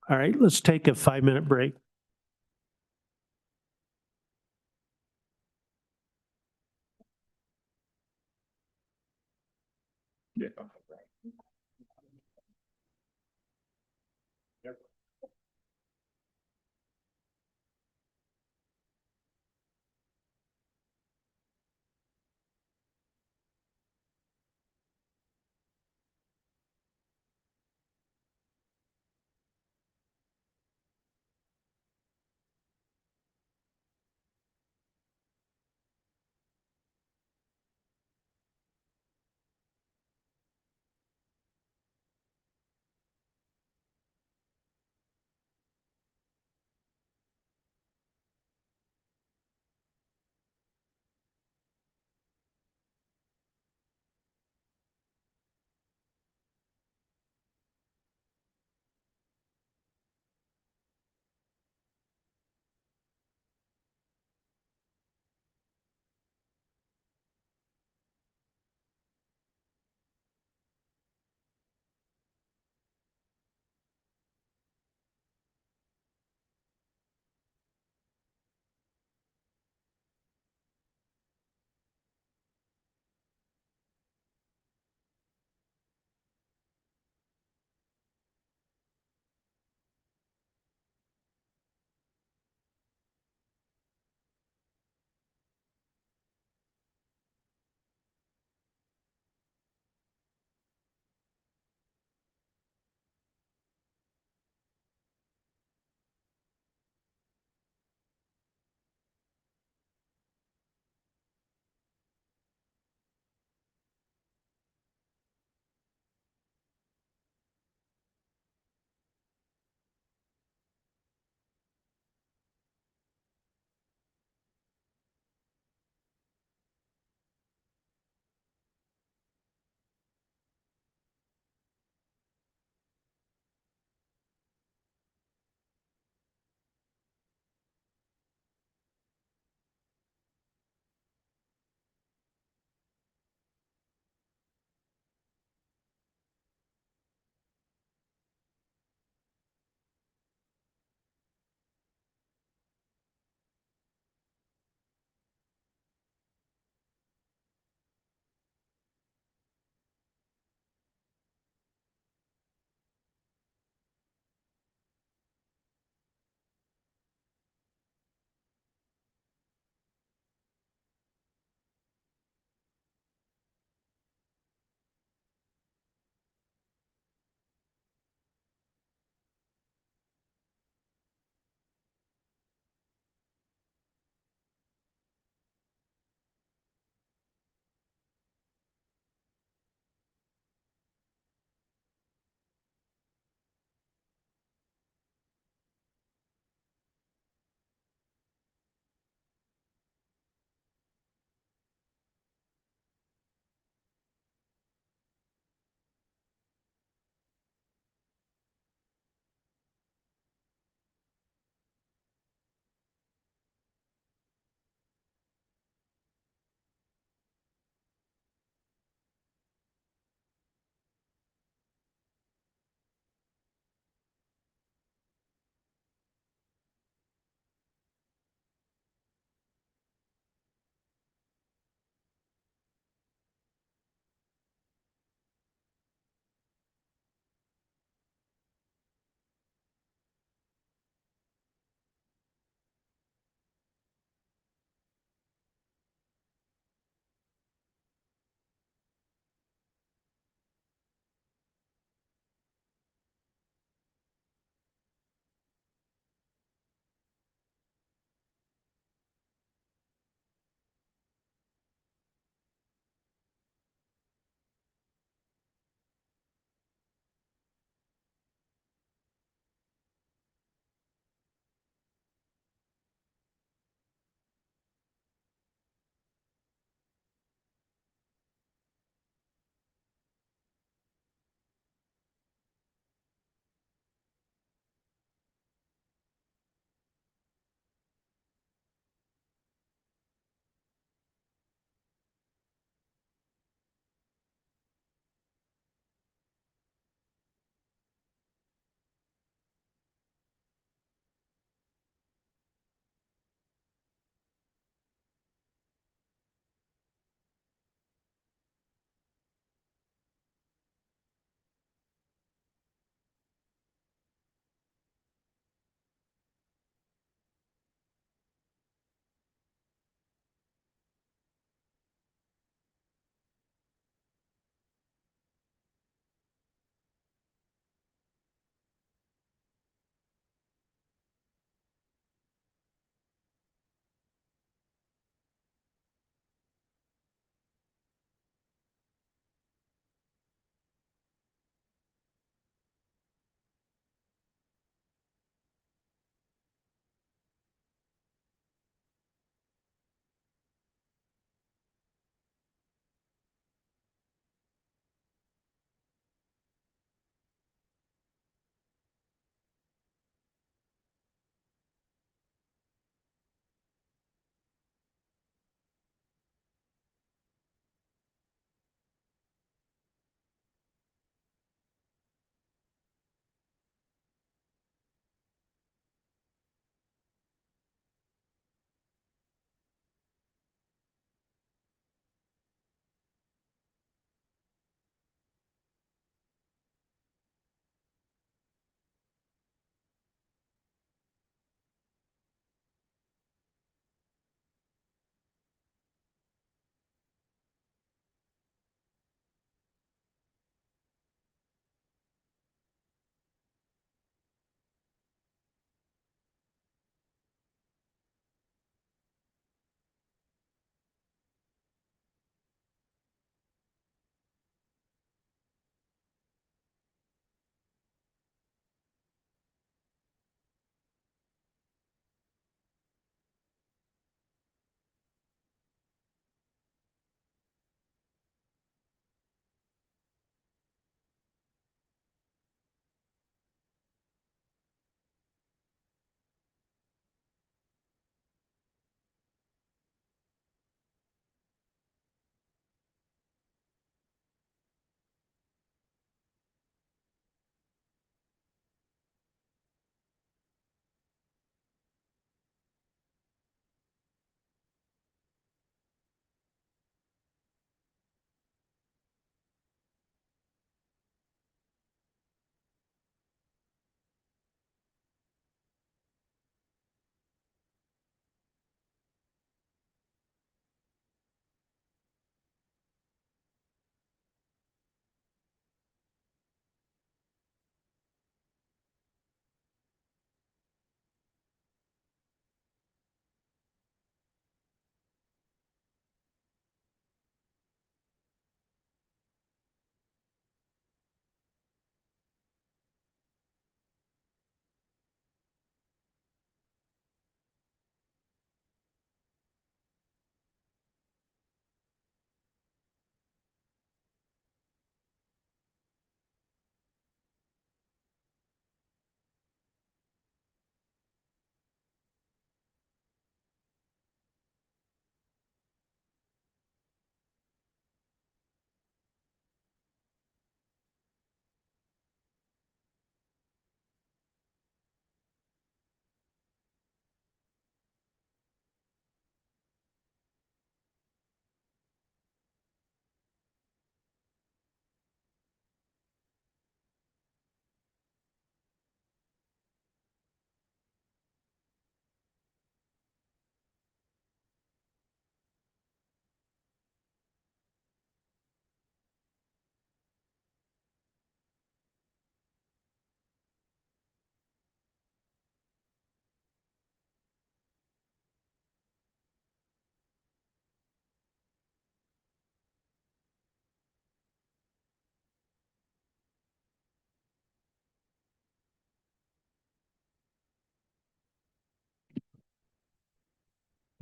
All right, let's take a 5-minute break.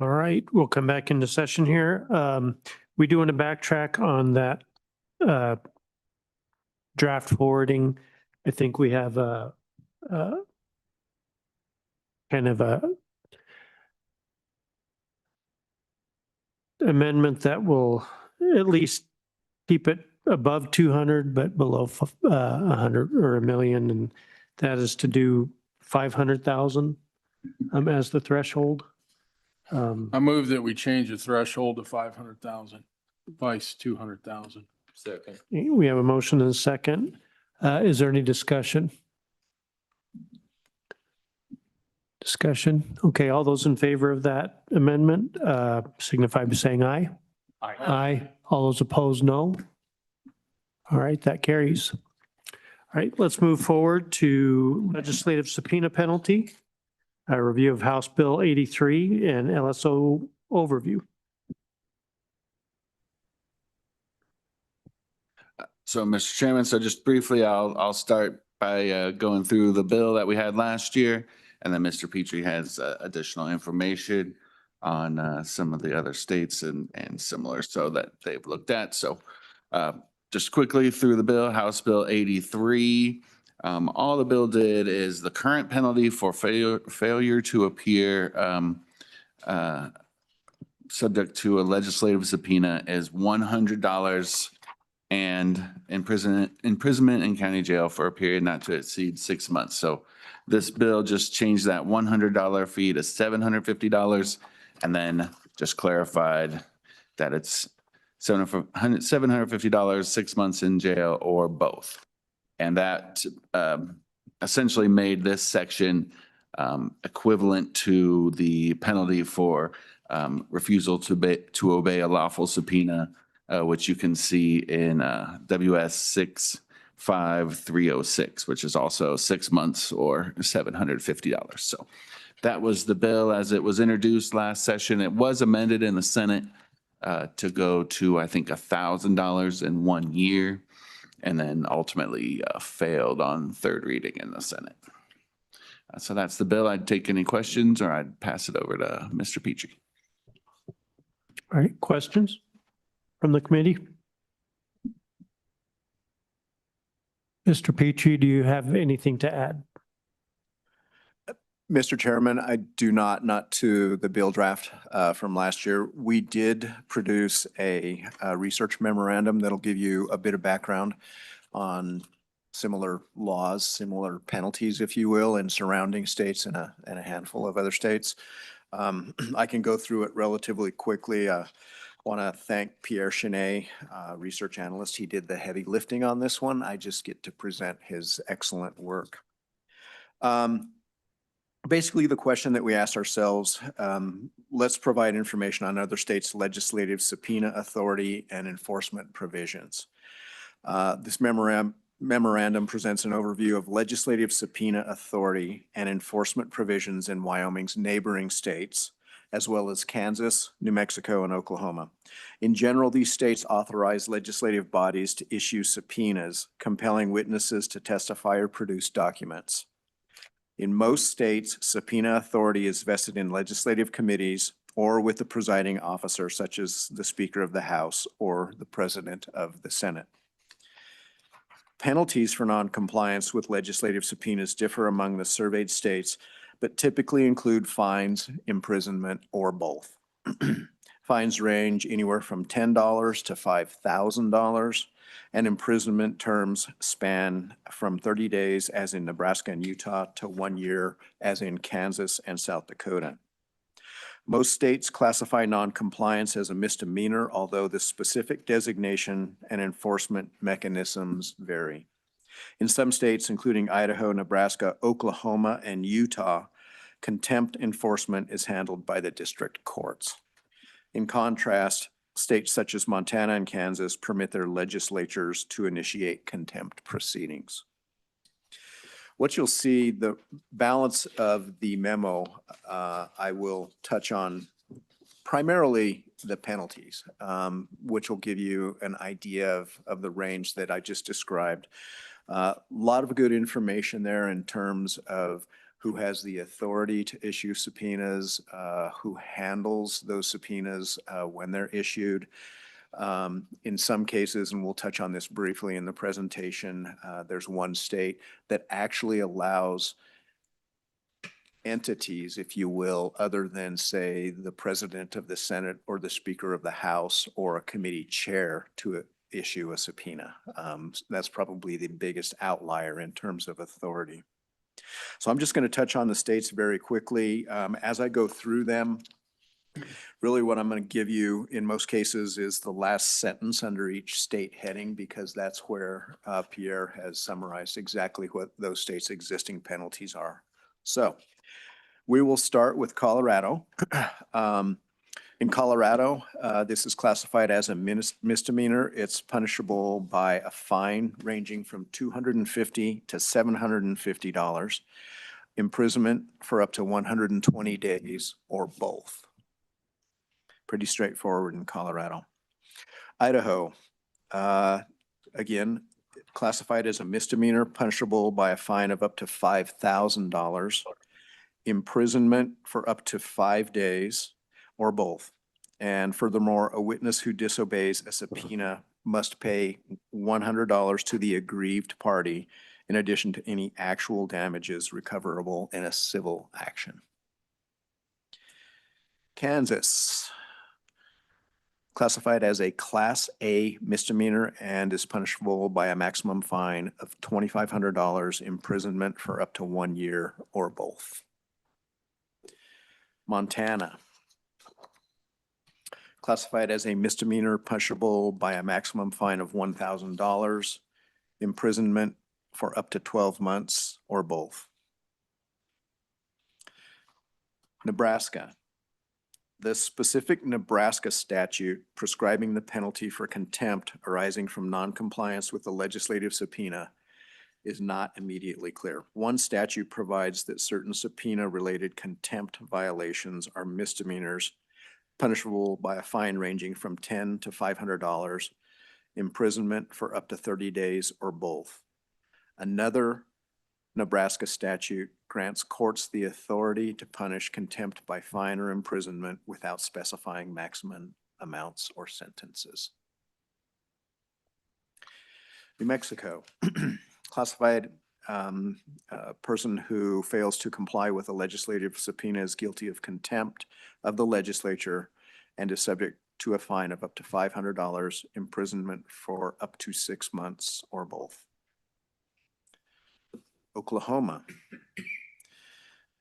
All right, we'll come back into session here. We do want to backtrack on that draft forwarding. I think we have a kind of a amendment that will at least keep it above 200, but below 100 or a million. And that is to do 500,000 as the threshold. I move that we change the threshold to 500,000, vice 200,000. Second. We have a motion and a second. Is there any discussion? Discussion? Okay, all those in favor of that amendment signify by saying aye. Aye. Aye. All those opposed, no. All right, that carries. All right, let's move forward to legislative subpoena penalty, a review of House Bill 83 and LSO overview. So, Mr. Chairman, so just briefly, I'll start by going through the bill that we had last year. And then Mr. Petrie has additional information on some of the other states and similar so that they've looked at. So just quickly through the bill, House Bill 83. All the bill did is the current penalty for failure to appear subject to a legislative subpoena is $100 and imprisonment in county jail for a period not to exceed 6 months. So this bill just changed that $100 fee to $750 and then just clarified that it's $750, 6 months in jail or both. And that essentially made this section equivalent to the penalty for refusal to obey a lawful subpoena, which you can see in WS 65306, which is also 6 months or $750. So that was the bill as it was introduced last session. It was amended in the Senate to go to, I think, $1,000 in 1 year, and then ultimately failed on third reading in the Senate. So that's the bill. I'd take any questions or I'd pass it over to Mr. Petrie. All right, questions from the committee? Mr. Petrie, do you have anything to add? Mr. Chairman, I do not to the bill draft from last year. We did produce a research memorandum that'll give you a bit of background on similar laws, similar penalties, if you will, in surrounding states and a handful of other states. I can go through it relatively quickly. Want to thank Pierre Chenet, research analyst. He did the heavy lifting on this one. I just get to present his excellent work. Basically, the question that we asked ourselves, let's provide information on other states' legislative subpoena authority and enforcement provisions. This memorandum presents an overview of legislative subpoena authority and enforcement provisions in Wyoming's neighboring states, as well as Kansas, New Mexico, and Oklahoma. In general, these states authorize legislative bodies to issue subpoenas, compelling witnesses to testify or produce documents. In most states, subpoena authority is vested in legislative committees or with the presiding officer, such as the Speaker of the House or the President of the Senate. Penalties for noncompliance with legislative subpoenas differ among the surveyed states, but typically include fines, imprisonment, or both. Fines range anywhere from $10 to $5,000, and imprisonment terms span from 30 days, as in Nebraska and Utah, to 1 year, as in Kansas and South Dakota. Most states classify noncompliance as a misdemeanor, although the specific designation and enforcement mechanisms vary. In some states, including Idaho, Nebraska, Oklahoma, and Utah, contempt enforcement is handled by the district courts. In contrast, states such as Montana and Kansas permit their legislatures to initiate contempt proceedings. What you'll see, the balance of the memo, I will touch on primarily the penalties, which will give you an idea of the range that I just described. A lot of good information there in terms of who has the authority to issue subpoenas, who handles those subpoenas when they're issued. In some cases, and we'll touch on this briefly in the presentation, there's one state that actually allows entities, if you will, other than, say, the president of the Senate or the Speaker of the House or a committee chair to issue a subpoena. That's probably the biggest outlier in terms of authority. So I'm just going to touch on the states very quickly. As I go through them, really what I'm going to give you in most cases is the last sentence under each state heading, because that's where Pierre has summarized exactly what those states' existing penalties are. So we will start with Colorado. In Colorado, this is classified as a misdemeanor. It's punishable by a fine ranging from $250 to $750, imprisonment for up to 120 days, or both. Pretty straightforward in Colorado. Idaho, again, classified as a misdemeanor, punishable by a fine of up to $5,000, imprisonment for up to 5 days, or both. And furthermore, a witness who disobeys a subpoena must pay $100 to the aggrieved party, in addition to any actual damages recoverable in a civil action. Kansas, classified as a Class A misdemeanor and is punishable by a maximum fine of $2,500, imprisonment for up to 1 year, or both. Montana, classified as a misdemeanor, punishable by a maximum fine of $1,000, imprisonment for up to 12 months, or both. Nebraska. The specific Nebraska statute prescribing the penalty for contempt arising from noncompliance with the legislative subpoena is not immediately clear. One statute provides that certain subpoena-related contempt violations are misdemeanors, punishable by a fine ranging from $10 to $500, imprisonment for up to 30 days, or both. Another Nebraska statute grants courts the authority to punish contempt by fine or imprisonment without specifying maximum amounts or sentences. New Mexico, classified a person who fails to comply with a legislative subpoena is guilty of contempt of the legislature and is subject to a fine of up to $500, imprisonment for up to 6 months, or both. Oklahoma.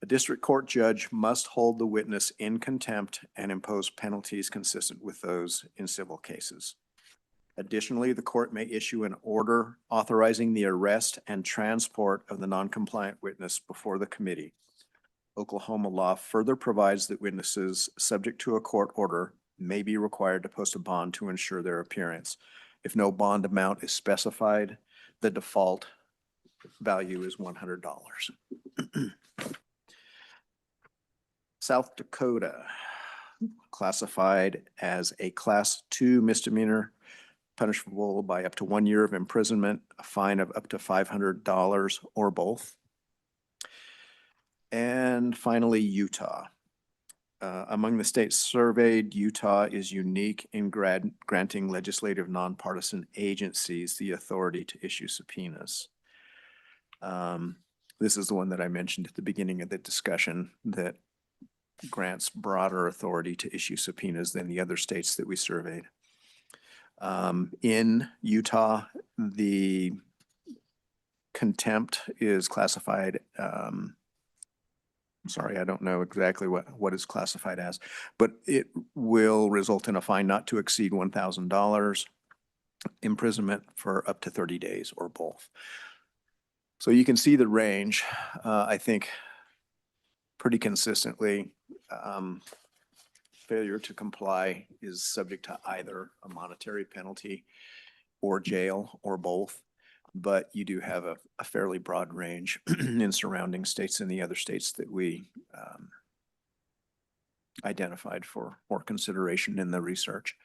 A district court judge must hold the witness in contempt and impose penalties consistent with those in civil cases. Additionally, the court may issue an order authorizing the arrest and transport of the noncompliant witness before the committee. Oklahoma law further provides that witnesses subject to a court order may be required to post a bond to ensure their appearance. If no bond amount is specified, the default value is $100. South Dakota, classified as a Class 2 misdemeanor, punishable by up to 1 year of imprisonment, a fine of up to $500, or both. And finally, Utah. Among the states surveyed, Utah is unique in granting legislative nonpartisan agencies the authority to issue subpoenas. This is the one that I mentioned at the beginning of the discussion that grants broader authority to issue subpoenas than the other states that we surveyed. In Utah, the contempt is classified, sorry, I don't know exactly what is classified as, but it will result in a fine not to exceed $1,000, imprisonment for up to 30 days, or both. So you can see the range, I think, pretty consistently. Failure to comply is subject to either a monetary penalty or jail, or both. But you do have a fairly broad range in surrounding states and the other states that we identified for more consideration in the research.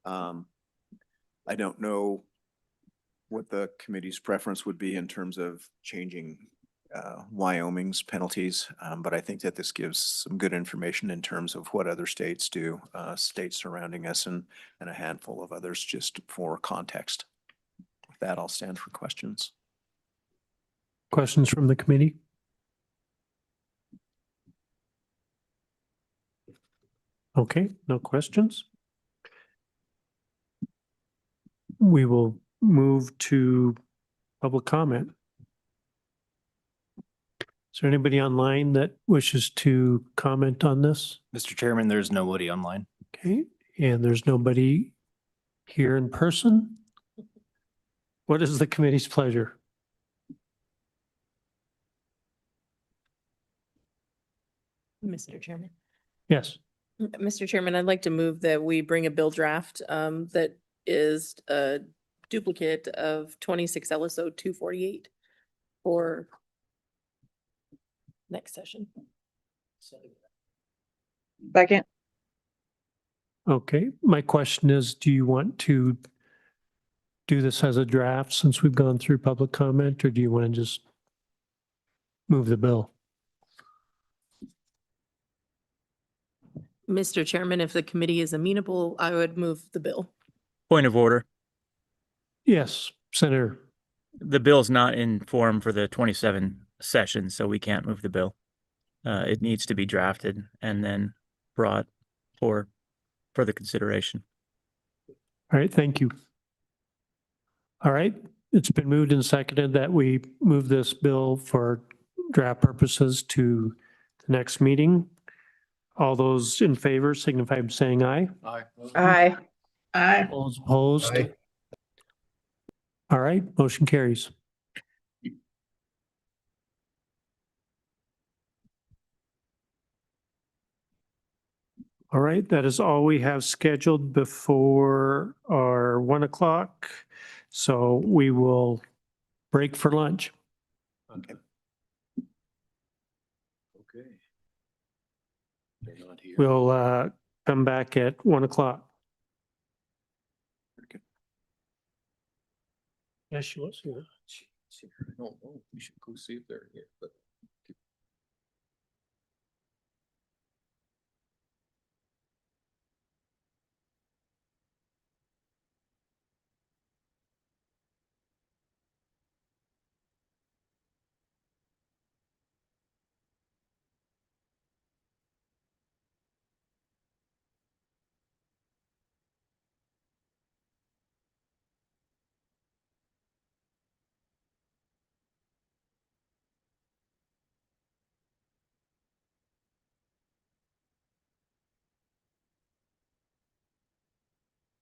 I don't know what the committee's preference would be in terms of changing Wyoming's penalties. But I think that this gives some good information in terms of what other states do, states surrounding us and a handful of others, just for context. With that, I'll stand for questions. Questions from the committee? Okay, no questions. We will move to public comment. Is there anybody online that wishes to comment on this? Mr. Chairman, there's nobody online. Okay, and there's nobody here in person? What is the committee's pleasure? Mr. Chairman. Yes. Mr. Chairman, I'd like to move that we bring a bill draft that is a duplicate of 26 LSO 248 for next session. Second. Okay, my question is, do you want to do this as a draft since we've gone through public comment, or do you want to just move the bill? Mr. Chairman, if the committee is amenable, I would move the bill. Point of order. Yes, Senator. The bill's not in form for the 27 session, so we can't move the bill. It needs to be drafted and then brought for further consideration. All right, thank you. All right, it's been moved and seconded that we move this bill for draft purposes to the next meeting. All those in favor signify by saying aye. Aye. Aye. All those opposed? All right, motion carries. All right, that is all we have scheduled before our 1 o'clock. So we will break for lunch. Okay. Okay. They're not here. We'll come back at 1 o'clock. Okay. Yes, she was here. I don't know. We should go see if they're here, but.